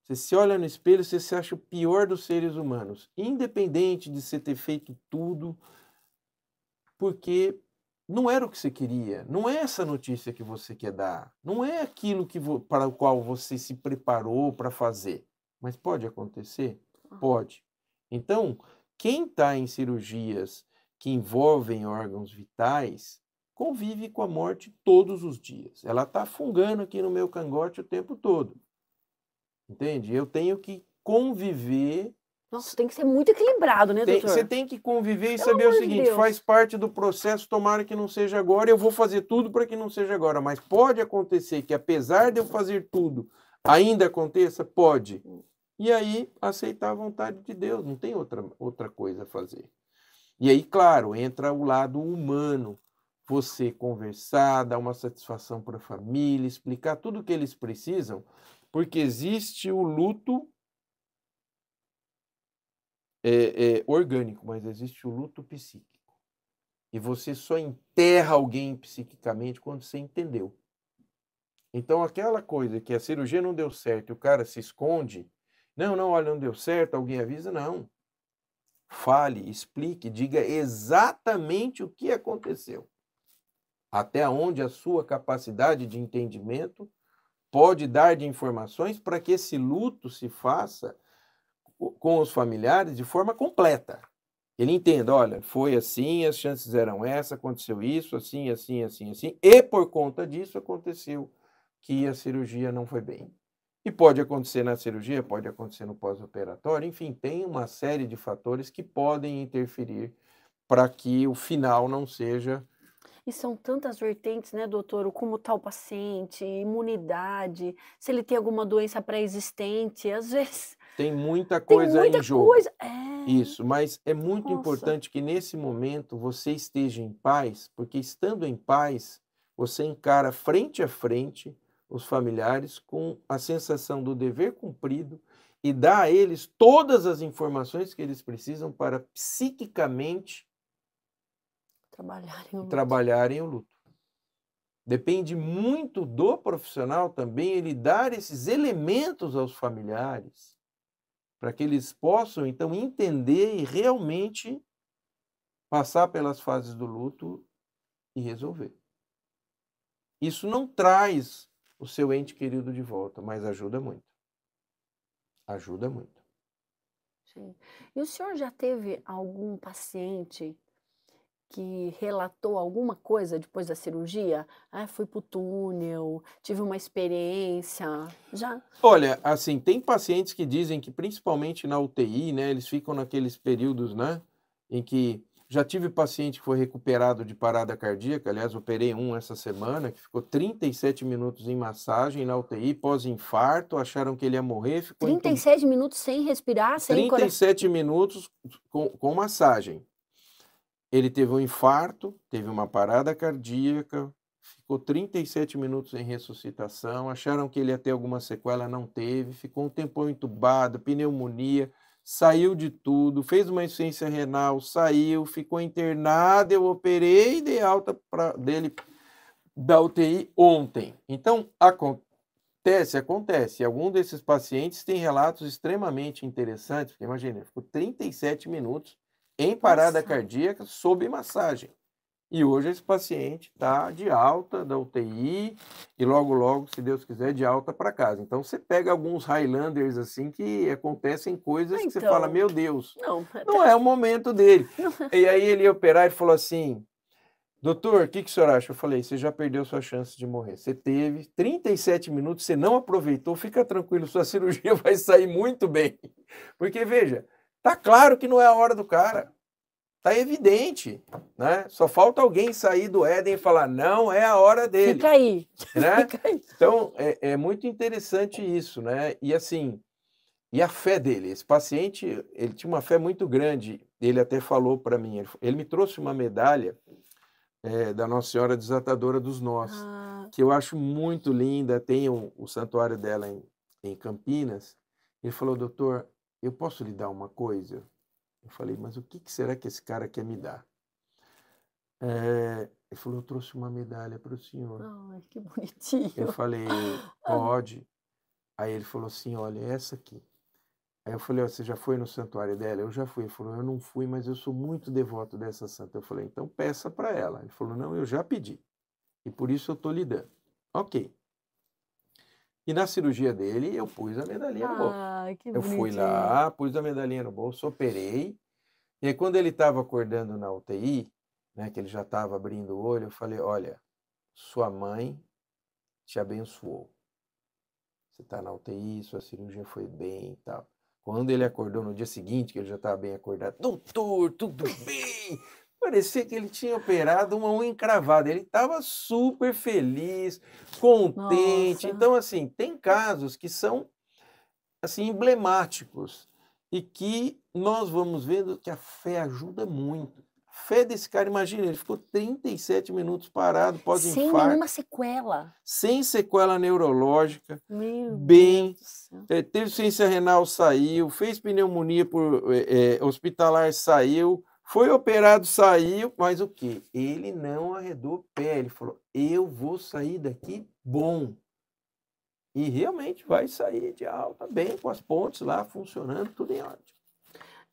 Speaker 2: Você se olha no espelho, você se acha o pior dos seres humanos, independente de você ter feito tudo, porque não era o que você queria, não é essa notícia que você quer dar, não é aquilo para o qual você se preparou para fazer. Mas pode acontecer? Pode. Então, quem está em cirurgias que envolvem órgãos vitais, convive com a morte todos os dias. Ela está fungando aqui no meu cangote o tempo todo. Entende? Eu tenho que conviver.
Speaker 1: Nossa, tem que ser muito equilibrado, né, doutor?
Speaker 2: Você tem que conviver e
Speaker 1: Pelo
Speaker 2: saber o
Speaker 1: amor de
Speaker 2: seguinte,
Speaker 1: Deus.
Speaker 2: faz parte do processo, tomara que não seja agora, eu vou fazer tudo para que não seja agora, mas pode acontecer que apesar de eu fazer tudo, ainda aconteça? Pode. E aí, aceitar a vontade de Deus, não tem outra coisa a fazer. E aí, claro, entra o lado humano, você conversar, dar uma satisfação para a família, explicar tudo o que eles precisam, porque existe o luto orgânico, mas existe o luto psíquico. E você só enterra alguém psiquicamente quando você entendeu. Então, aquela coisa que a cirurgia não deu certo e o cara se esconde, não, olha, não deu certo, alguém avisa, não. Fale, explique, diga exatamente o que aconteceu. Até onde a sua capacidade de entendimento pode dar de informações para que esse luto se faça com os familiares de forma completa. Ele entenda, olha, foi assim, as chances eram essa, aconteceu isso, assim, assim, assim, assim, e por conta disso aconteceu que a cirurgia não foi bem. E pode acontecer na cirurgia, pode acontecer no pós-operatório, enfim, tem uma série de fatores que podem interferir para que o final não seja...
Speaker 1: E são tantas vertentes, né, doutor? Como está o paciente, imunidade, se ele tem alguma doença pré-existente, às vezes
Speaker 2: Tem muita
Speaker 1: tem
Speaker 2: coisa em
Speaker 1: muita
Speaker 2: jogo.
Speaker 1: coisa.
Speaker 2: Isso, mas é muito
Speaker 1: Nossa.
Speaker 2: importante que nesse momento você esteja em paz, porque estando em paz, você encara frente a frente os familiares com a sensação do dever cumprido e dá a eles todas as informações que eles precisam para psiquicamente trabalharem o luto. Depende muito do profissional também ele dar esses elementos aos familiares para que eles possam, então, entender e realmente passar pelas fases do luto e resolver. Isso não traz o seu ente querido de volta, mas ajuda muito. Ajuda muito.
Speaker 1: Sim. E o senhor já teve algum paciente que relatou alguma coisa depois da cirurgia? Ah, fui pro túnel, tive uma experiência. Já?
Speaker 2: Olha, assim, tem pacientes que dizem que principalmente na UTI, né, eles ficam naqueles períodos, né, em que já tive paciente que foi recuperado de parada cardíaca, aliás, operei um essa semana, que ficou 37 minutos em massagem na UTI, pós-infarto, acharam que ele ia morrer, ficou
Speaker 1: 37 minutos sem respirar, sem coração.
Speaker 2: 37 minutos com massagem. Ele teve um infarto, teve uma parada cardíaca, ficou 37 minutos em ressuscitação, acharam que ele ia ter alguma sequela, não teve, ficou um tempão entubado, pneumonia, saiu de tudo, fez uma insuficiência renal, saiu, ficou internado, eu operei e dei alta dele da UTI ontem. Então, Acontece. E algum desses pacientes tem relatos extremamente interessantes, porque imagina, ele ficou 37 minutos em parada
Speaker 1: Nossa.
Speaker 2: cardíaca sob massagem. E hoje esse paciente está de alta da UTI e logo, logo, se Deus quiser, de alta para casa. Então você pega alguns Highlanders assim que acontecem coisas que você fala,
Speaker 1: Então,
Speaker 2: meu Deus,
Speaker 1: não,
Speaker 2: não é o momento dele.
Speaker 1: não.
Speaker 2: E aí ele ia operar e falou assim, doutor, o que o senhor acha? Eu falei, você já perdeu sua chance de morrer. Você teve 37 minutos, você não aproveitou, fica tranquilo, sua cirurgia vai sair muito bem. Porque, veja, tá claro que não é a hora do cara. Tá evidente, né? Só falta alguém sair do Éden e falar, não é a hora dele.
Speaker 1: Fica aí.
Speaker 2: Né?
Speaker 1: Fica aí.
Speaker 2: Então, é muito interessante isso, né? E assim, e a fé dele, esse paciente, ele tinha uma fé muito grande. Ele até falou para mim, ele me trouxe uma medalha da Nossa Senhora Desatadora dos Nós, que eu acho muito linda, tem o santuário dela em Campinas. Ele falou, doutor, eu posso lhe dar uma coisa? Eu falei, mas o que será que esse cara quer me dar? Ele falou, eu trouxe uma medalha para o senhor.
Speaker 1: Ai, que bonitinho.
Speaker 2: Eu falei, pode. Aí ele falou assim, olha, essa aqui. Aí eu falei, você já foi no santuário dela? Eu já fui. Ele falou, eu não fui, mas eu sou muito devoto dessa santa. Eu falei, então peça para ela. Ele falou, não, eu já pedi. E por isso eu estou lhe dando. Ok. E na cirurgia dele, eu pus a medalhinha no bolso.
Speaker 1: Ai, que
Speaker 2: Eu fui
Speaker 1: bonitinho.
Speaker 2: lá, pus a medalhinha no bolso, operei. E aí quando ele estava acordando na UTI, né, que ele já estava abrindo o olho, eu falei, olha, sua mãe te abençoou. Você está na UTI, sua cirurgia foi bem e tal. Quando ele acordou no dia seguinte, que ele já estava bem acordado, doutor, tudo bem? Parecia que ele tinha operado uma unha encravada. Ele estava super feliz, contente.
Speaker 1: Nossa.
Speaker 2: Então, assim, tem casos que são assim emblemáticos e que nós vamos vendo que a fé ajuda muito. A fé desse cara, imagina, ele ficou 37 minutos parado,
Speaker 1: Sem
Speaker 2: pós-infarto,
Speaker 1: nenhuma sequela.
Speaker 2: sem sequela neurológica,
Speaker 1: Meu
Speaker 2: bem,
Speaker 1: Deus do céu.
Speaker 2: teve ciência renal, saiu, fez pneumonia hospitalar, saiu, foi operado, saiu, mas o quê? Ele não arredou o pé, ele falou, eu vou sair daqui bom. E realmente vai sair de alta bem, com as pontes lá funcionando, tudo em ordem.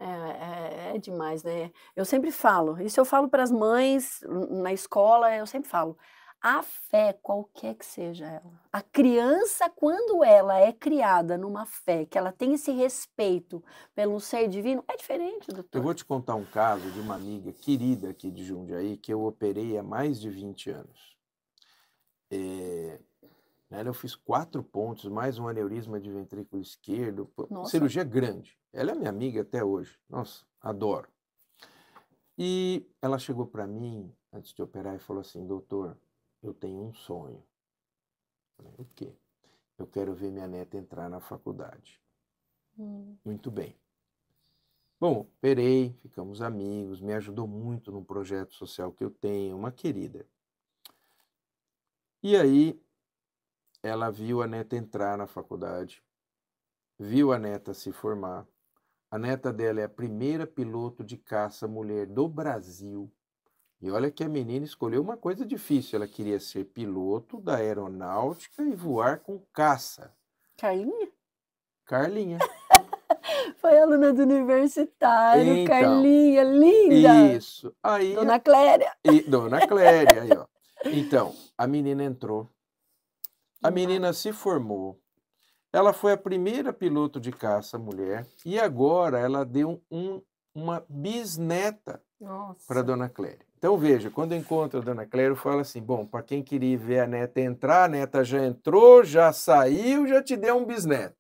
Speaker 1: É demais, né? Eu sempre falo, isso eu falo para as mães na escola, eu sempre falo, a fé, qualquer que seja ela, a criança, quando ela é criada numa fé, que ela tem esse respeito pelo ser divino, é diferente,
Speaker 2: Eu
Speaker 1: doutor.
Speaker 2: vou te contar um caso de uma amiga querida aqui de Jundiaí, que eu operei há mais de 20 anos. Nela eu fiz 4 pontos, mais um aneurisma de ventrículo esquerdo,
Speaker 1: Nossa.
Speaker 2: cirurgia grande. Ela é minha amiga até hoje, nossa, adoro. E ela chegou para mim, antes de operar, e falou assim, doutor, eu tenho um sonho. Eu falei, o quê? Eu quero ver minha neta entrar na faculdade. Muito bem. Bom, operei, ficamos amigos, me ajudou muito num projeto social que eu tenho, uma querida. E aí, ela viu a neta entrar na faculdade, viu a neta se formar. A neta dela é a primeira piloto de caça mulher do Brasil. E olha que a menina escolheu uma coisa difícil, ela queria ser piloto da aeronáutica e voar com caça.
Speaker 1: Carlinha?
Speaker 2: Carlinha.
Speaker 1: Foi aluna do universitário,
Speaker 2: Então,
Speaker 1: Carlinha, linda!
Speaker 2: isso. Aí,
Speaker 1: Dona Cléria.
Speaker 2: Dona Cléria, aí, ó. Então, a menina entrou. A menina se formou. Ela foi a primeira piloto de caça mulher e agora ela deu uma bisneta para Dona Cléria. Então veja, quando eu encontro a Dona Cléria, eu falo assim, bom, para quem queria ver a neta entrar, a neta já entrou, já saiu, já te deu um bisneto.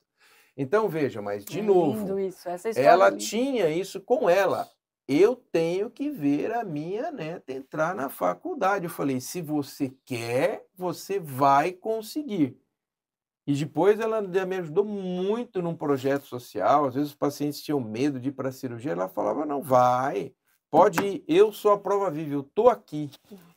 Speaker 2: Então veja, mas de novo,
Speaker 1: lindo isso, essa história
Speaker 2: ela
Speaker 1: é linda.
Speaker 2: tinha isso com ela. Eu tenho que ver a minha neta entrar na faculdade. Eu falei, se você quer, você vai conseguir. E depois ela me ajudou muito num projeto social. Às vezes os pacientes tinham medo de ir para a cirurgia. Ela falava, não, vai, pode ir. Eu sou a prova viva, eu estou aqui.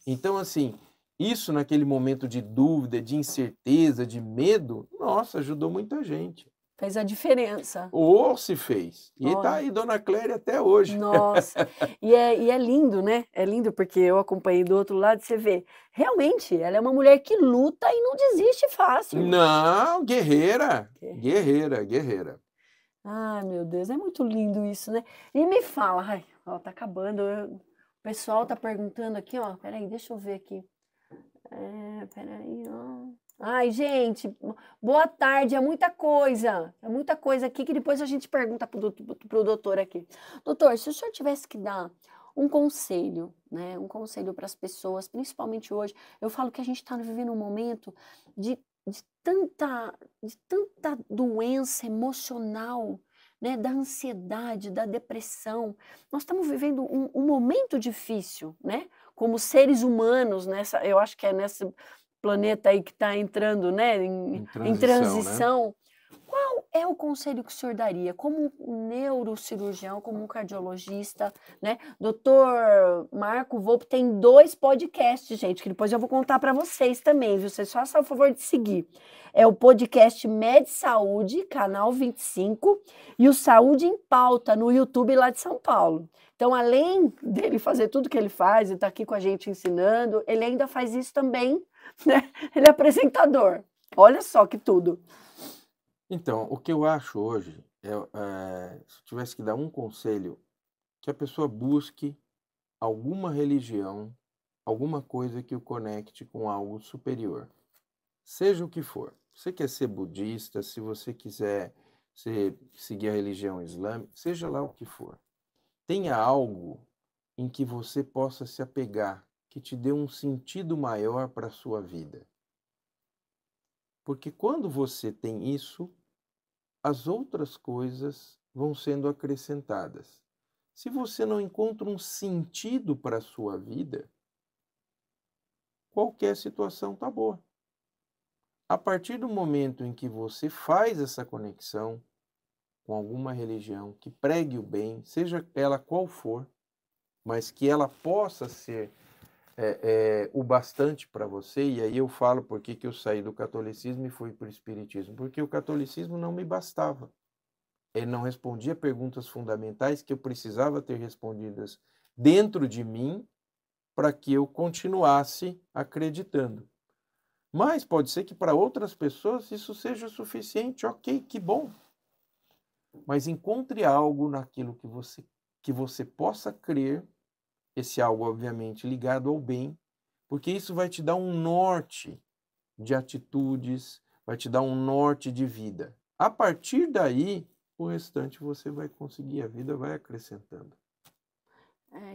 Speaker 2: Então, assim, isso naquele momento de dúvida, de incerteza, de medo, nossa, ajudou muita gente.
Speaker 1: Fez a diferença.
Speaker 2: Ou se fez. E tá
Speaker 1: Olha.
Speaker 2: aí Dona Cléria até hoje.
Speaker 1: Nossa, e é lindo, né, é lindo porque eu acompanhei do outro lado, você vê, realmente, ela é uma mulher que luta e não desiste fácil.
Speaker 2: Não, guerreira,
Speaker 1: Que
Speaker 2: guerreira, guerreira.
Speaker 1: Ai, meu Deus, é muito lindo isso, né. E me fala, ai, ó, tá acabando, o pessoal tá perguntando aqui, ó, espera aí, deixa eu ver aqui. Espera aí, ó. Ai, gente, boa tarde, é muita coisa aqui que depois a gente pergunta pro doutor aqui. Doutor, se o senhor tivesse que dar um conselho, né, um conselho para as pessoas, principalmente hoje, eu falo que a gente está vivendo um momento de, de tanta, de tanta doença emocional, né, da ansiedade, da depressão. Nós estamos vivendo um momento difícil, né? Como seres humanos, eu acho que é nesse planeta aí que está entrando, né,
Speaker 2: Em
Speaker 1: em
Speaker 2: transição, né?
Speaker 1: transição. Qual é o conselho que o senhor daria, como um neurocirurgião, como um cardiologista, né? Doutor Marco Volpe tem 2 podcasts, gente, que depois eu vou contar para vocês também, viu? Vocês façam o favor de seguir. É o podcast Med Saúde, canal 25, e o Saúde em Pauta, no YouTube lá de São Paulo. Então, além dele fazer tudo que ele faz e estar aqui com a gente ensinando, ele ainda faz isso também, né? Ele é apresentador. Olha só que tudo.
Speaker 2: Então, o que eu acho hoje se eu tivesse que dar um conselho, que a pessoa busque alguma religião, alguma coisa que o conecte com algo superior, seja o que for. Você quer ser budista, se você quiser seguir a religião islâmica, seja lá o que for. Tenha algo em que você possa se apegar, que te dê um sentido maior para a sua vida. Porque quando você tem isso, as outras coisas vão sendo acrescentadas. Se você não encontra um sentido para a sua vida, qualquer situação está boa. A partir do momento em que você faz essa conexão com alguma religião que pregue o bem, seja ela qual for, mas que ela possa ser o bastante para você, e aí eu falo por que eu saí do catolicismo e fui para o espiritismo, porque o catolicismo não me bastava. Ele não respondia perguntas fundamentais que eu precisava ter respondidas dentro de mim para que eu continuasse acreditando. Mas pode ser que para outras pessoas isso seja suficiente, ok, que bom. Mas encontre algo naquilo que você possa crer, esse algo obviamente ligado ao bem, porque isso vai te dar um norte de atitudes, vai te dar um norte de vida. A partir daí, o restante você vai conseguir, a vida vai acrescentando.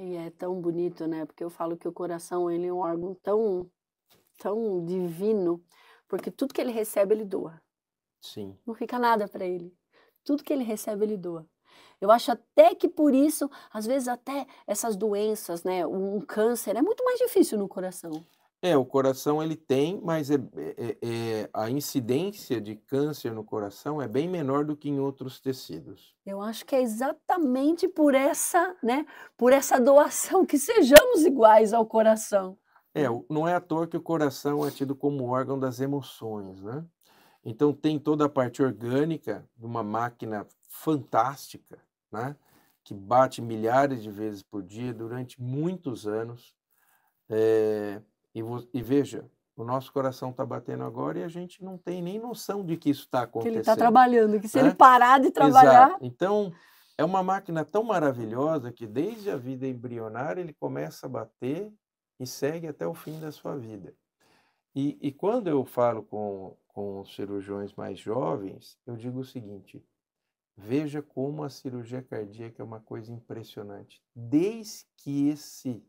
Speaker 1: E é tão bonito, né? Porque eu falo que o coração ele é um órgão tão divino, porque tudo que ele recebe ele doa.
Speaker 2: Sim.
Speaker 1: Não fica nada para ele. Tudo que ele recebe ele doa. Eu acho até que por isso, às vezes até essas doenças, né, um câncer é muito mais difícil no coração.
Speaker 2: O coração ele tem, mas a incidência de câncer no coração é bem menor do que em outros tecidos.
Speaker 1: Eu acho que é exatamente por essa, né, por essa doação que sejamos iguais ao coração.
Speaker 2: Não é à toa que o coração é tido como órgão das emoções, né? Então tem toda a parte orgânica de uma máquina fantástica, né? Que bate milhares de vezes por dia durante muitos anos. E veja, o nosso coração está batendo agora e a gente não tem nem noção de que isso está
Speaker 1: Que ele está
Speaker 2: acontecendo.
Speaker 1: trabalhando, que se ele
Speaker 2: Né?
Speaker 1: parar de trabalhar...
Speaker 2: Exato. Então, é uma máquina tão maravilhosa que desde a vida embrionária ele começa a bater e segue até o fim da sua vida. E quando eu falo com os cirurgiões mais jovens, eu digo o seguinte: veja como a cirurgia cardíaca é uma coisa impressionante. Desde que esse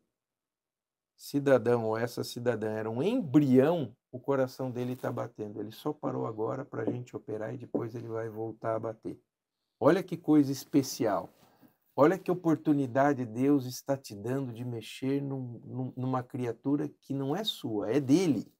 Speaker 2: cidadão ou essa cidadã era um embrião, o coração dele está batendo. Ele só parou agora para a gente operar e depois ele vai voltar a bater. Olha que coisa especial. Olha que oportunidade Deus está te dando de mexer numa criatura que não é sua, é dele.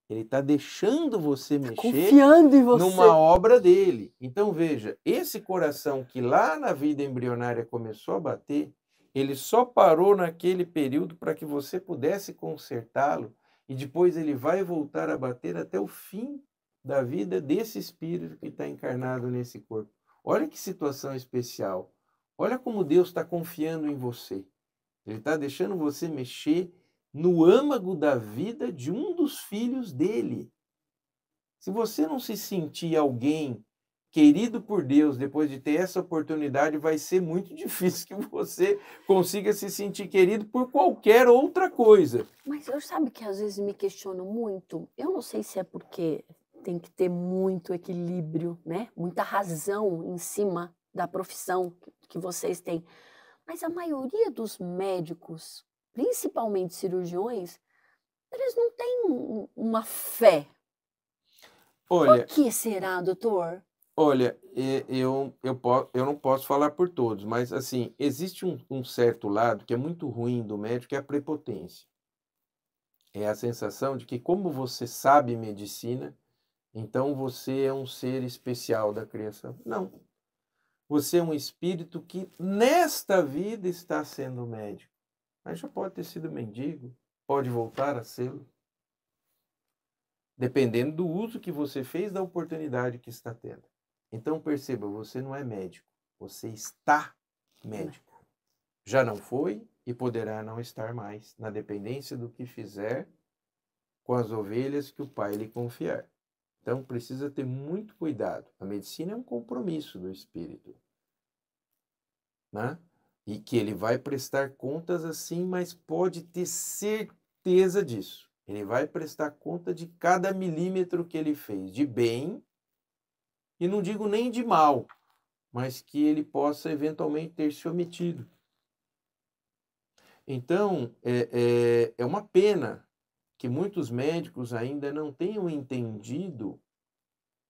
Speaker 2: Ele está deixando você mexer,
Speaker 1: confiando em você,
Speaker 2: numa obra dele. Então veja, esse coração que lá na vida embrionária começou a bater, ele só parou naquele período para que você pudesse consertá-lo e depois ele vai voltar a bater até o fim da vida desse espírito que está encarnado nesse corpo. Olha que situação especial. Olha como Deus está confiando em você. Ele está deixando você mexer no âmago da vida de um dos filhos dele. Se você não se sentir alguém querido por Deus depois de ter essa oportunidade, vai ser muito difícil que você consiga se sentir querido por qualquer outra coisa.
Speaker 1: Mas eu sabe que às vezes me questiono muito? Eu não sei se é porque tem que ter muito equilíbrio, né? Muita razão em cima da profissão que vocês têm. Mas a maioria dos médicos, principalmente cirurgiões, eles não têm uma fé. Por
Speaker 2: Olha,
Speaker 1: que será, doutor?
Speaker 2: olha, eu não posso falar por todos, mas assim, existe um certo lado que é muito ruim do médico, que é a prepotência. É a sensação de que, como você sabe medicina, então você é um ser especial da criação. Não. Você é um espírito que nesta vida está sendo médico, mas já pode ter sido mendigo, pode voltar a ser, dependendo do uso que você fez da oportunidade que está tendo. Então perceba, você não é médico, você está médico. Já não foi e poderá não estar mais, na dependência do que fizer com as ovelhas que o Pai lhe confiar. Então precisa ter muito cuidado. A medicina é um compromisso do espírito, né? E que ele vai prestar contas assim, mas pode ter certeza disso. Ele vai prestar conta de cada milímetro que ele fez, de bem, e não digo nem de mal, mas que ele possa eventualmente ter se omitido. Então, é uma pena que muitos médicos ainda não tenham entendido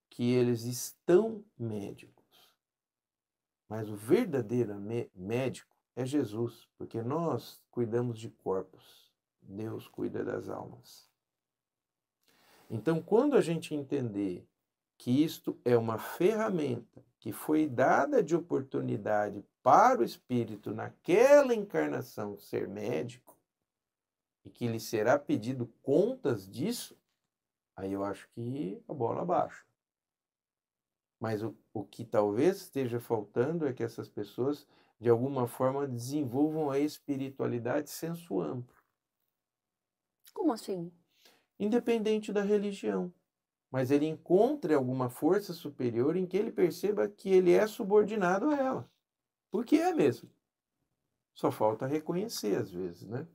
Speaker 2: que eles estão médicos. Mas o verdadeiro médico é Jesus, porque nós cuidamos de corpos, Deus cuida das almas. Então, quando a gente entender que isto é uma ferramenta que foi dada de oportunidade para o espírito naquela encarnação ser médico, e que lhe será pedido contas disso, aí eu acho que a bola baixa. Mas o que talvez esteja faltando é que essas pessoas, de alguma forma, desenvolvam a espiritualidade senso amplo.
Speaker 1: Como assim?
Speaker 2: Independente da religião. Mas ele encontre alguma força superior em que ele perceba que ele é subordinado a ela. Porque é mesmo. Só falta reconhecer às vezes, né?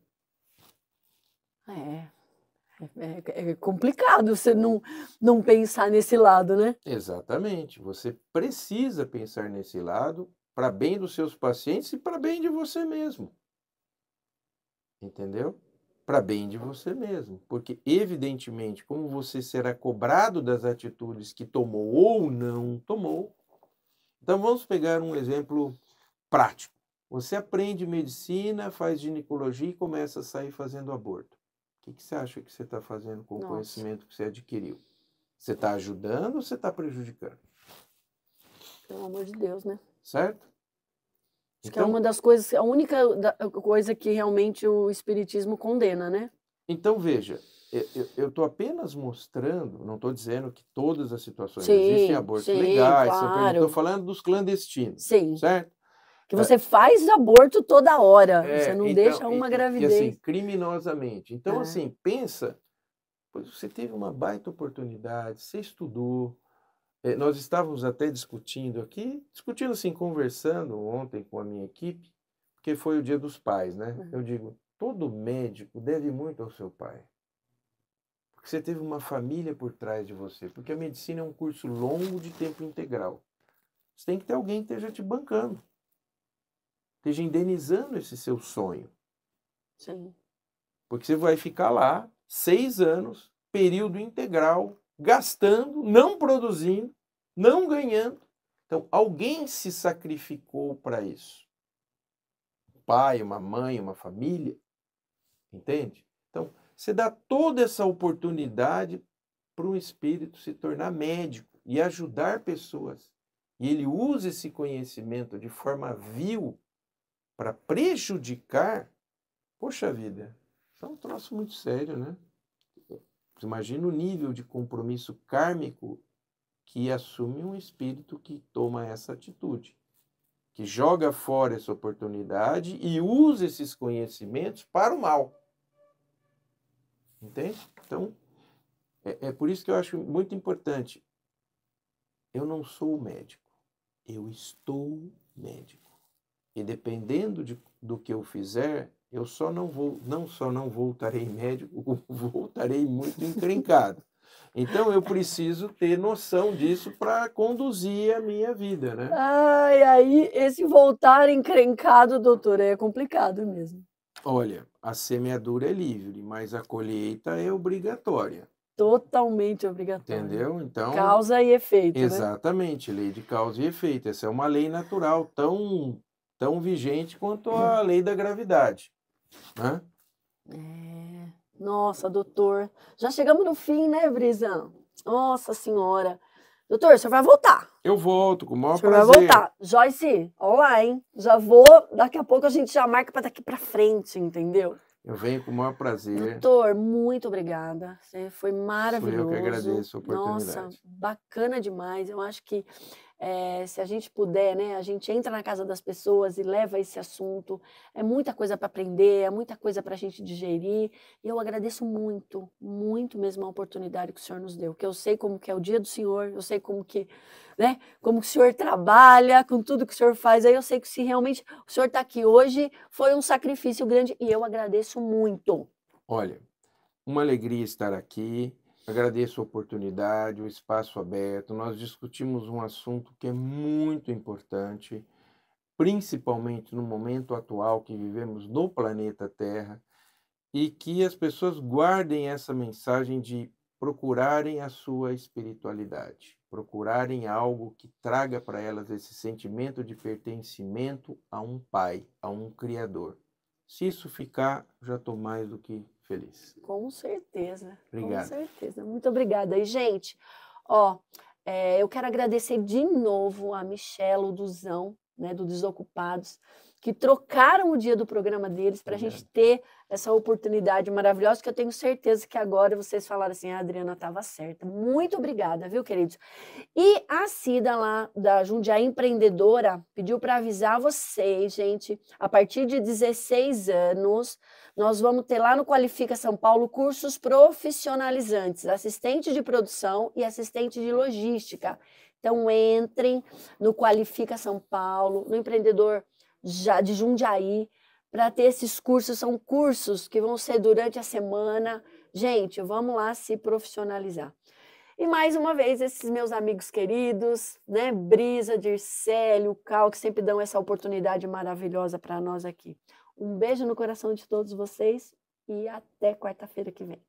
Speaker 1: É complicado você não pensar nesse lado, né?
Speaker 2: Exatamente. Você precisa pensar nesse lado para bem dos seus pacientes e para bem de você mesmo. Entendeu? Para bem de você mesmo. Porque, evidentemente, como você será cobrado das atitudes que tomou ou não tomou. Então, vamos pegar um exemplo prático. Você aprende medicina, faz ginecologia e começa a sair fazendo aborto. O que você acha que você está fazendo com o conhecimento que você adquiriu? Você está ajudando ou você está prejudicando?
Speaker 1: Pelo amor de Deus, né?
Speaker 2: Certo?
Speaker 1: Acho que é uma das coisas, a única coisa que realmente o espiritismo condena, né?
Speaker 2: Então, veja, eu estou apenas mostrando, não estou dizendo que todas as situações
Speaker 1: Sim,
Speaker 2: existem abortos
Speaker 1: sim,
Speaker 2: legais,
Speaker 1: claro.
Speaker 2: estou falando dos clandestinos,
Speaker 1: Sim.
Speaker 2: certo?
Speaker 1: Que você faz aborto toda hora, você não
Speaker 2: então,
Speaker 1: deixa uma gravidez.
Speaker 2: E assim, criminosamente. Então, assim, pensa, pois você teve uma baita oportunidade, você estudou. Nós estávamos até discutindo aqui, assim, conversando ontem com a minha equipe, porque foi o Dia dos Pais, né? Eu digo, todo médico deve muito ao seu pai. Porque você teve uma família por trás de você. Porque a medicina é um curso longo de tempo integral. Você tem que ter alguém que esteja te bancando. Esteja indenizando esse seu sonho.
Speaker 1: Sim.
Speaker 2: Porque você vai ficar lá 6 anos, período integral, gastando, não produzindo, não ganhando. Então, alguém se sacrificou para isso. Um pai, uma mãe, uma família. Entende? Então, você dá toda essa oportunidade para um espírito se tornar médico e ajudar pessoas. E ele usa esse conhecimento de forma vil para prejudicar. Poxa vida, isso é um troço muito sério, né? Você imagina o nível de compromisso kármico que assume um espírito que toma essa atitude, que joga fora essa oportunidade e usa esses conhecimentos para o mal. Entende? Então, é por isso que eu acho muito importante. Eu não sou médico, eu estou médico. E dependendo do que eu fizer, eu não só não voltarei médico, voltarei muito encrencado. Então eu preciso ter noção disso para conduzir a minha vida, né?
Speaker 1: Ai, aí esse voltar encrencado, doutor, é complicado mesmo.
Speaker 2: Olha, a semeadura é livre, mas a colheita é obrigatória.
Speaker 1: Totalmente obrigatório.
Speaker 2: Entendeu? Então,
Speaker 1: Causa e efeito, né?
Speaker 2: exatamente, lei de causa e efeito. Essa é uma lei natural tão vigente quanto a lei da gravidade, né?
Speaker 1: Nossa, doutor. Já chegamos no fim, né, Brisa? Nossa Senhora. Doutor, o senhor vai voltar.
Speaker 2: Eu volto com o
Speaker 1: O
Speaker 2: maior
Speaker 1: senhor vai
Speaker 2: prazer.
Speaker 1: voltar. Joyce, olha lá, hein? Já vou, daqui a pouco a gente já marca para daqui para frente, entendeu?
Speaker 2: Eu venho com o maior prazer.
Speaker 1: Doutor, muito obrigada. Você foi maravilhoso.
Speaker 2: Sou eu que agradeço a
Speaker 1: Nossa,
Speaker 2: oportunidade.
Speaker 1: bacana demais. Eu acho que se a gente puder, né, a gente entra na casa das pessoas e leva esse assunto. É muita coisa para aprender, é muita coisa para a gente digerir. E eu agradeço muito, muito mesmo a oportunidade que o senhor nos deu. Que eu sei como que é o dia do senhor, eu sei como que, né, como que o senhor trabalha, com tudo que o senhor faz. Aí eu sei que se realmente o senhor está aqui hoje, foi um sacrifício grande e eu agradeço muito.
Speaker 2: Olha, uma alegria estar aqui. Agradeço a oportunidade, o espaço aberto. Nós discutimos um assunto que é muito importante, principalmente no momento atual que vivemos no planeta Terra, e que as pessoas guardem essa mensagem de procurarem a sua espiritualidade, procurarem algo que traga para elas esse sentimento de pertencimento a um Pai, a um Criador. Se isso ficar, já estou mais do que feliz.
Speaker 1: Com certeza.
Speaker 2: Obrigado.
Speaker 1: Com certeza. Muito obrigada. E, gente, ó, eu quero agradecer de novo a Michelle, o Duzão, né, do Desocupados, que trocaram o dia do programa deles para a gente ter essa oportunidade maravilhosa, que eu tenho certeza que agora vocês falaram assim, a Adriana estava certa. Muito obrigada, viu, queridos? E a Cida lá, da Jundiaí Empreendedora, pediu para avisar vocês, gente, a partir de 16 anos, nós vamos ter lá no Qualifica São Paulo cursos profissionalizantes, assistente de produção e assistente de logística. Então, entrem no Qualifica São Paulo, no Empreendedor de Jundiaí, para ter esses cursos. São cursos que vão ser durante a semana. Gente, vamos lá se profissionalizar. E mais uma vez, esses meus amigos queridos, né, Brisa, Dircélio, Cal, que sempre dão essa oportunidade maravilhosa para nós aqui. Um beijo no coração de todos vocês e até quarta-feira que vem.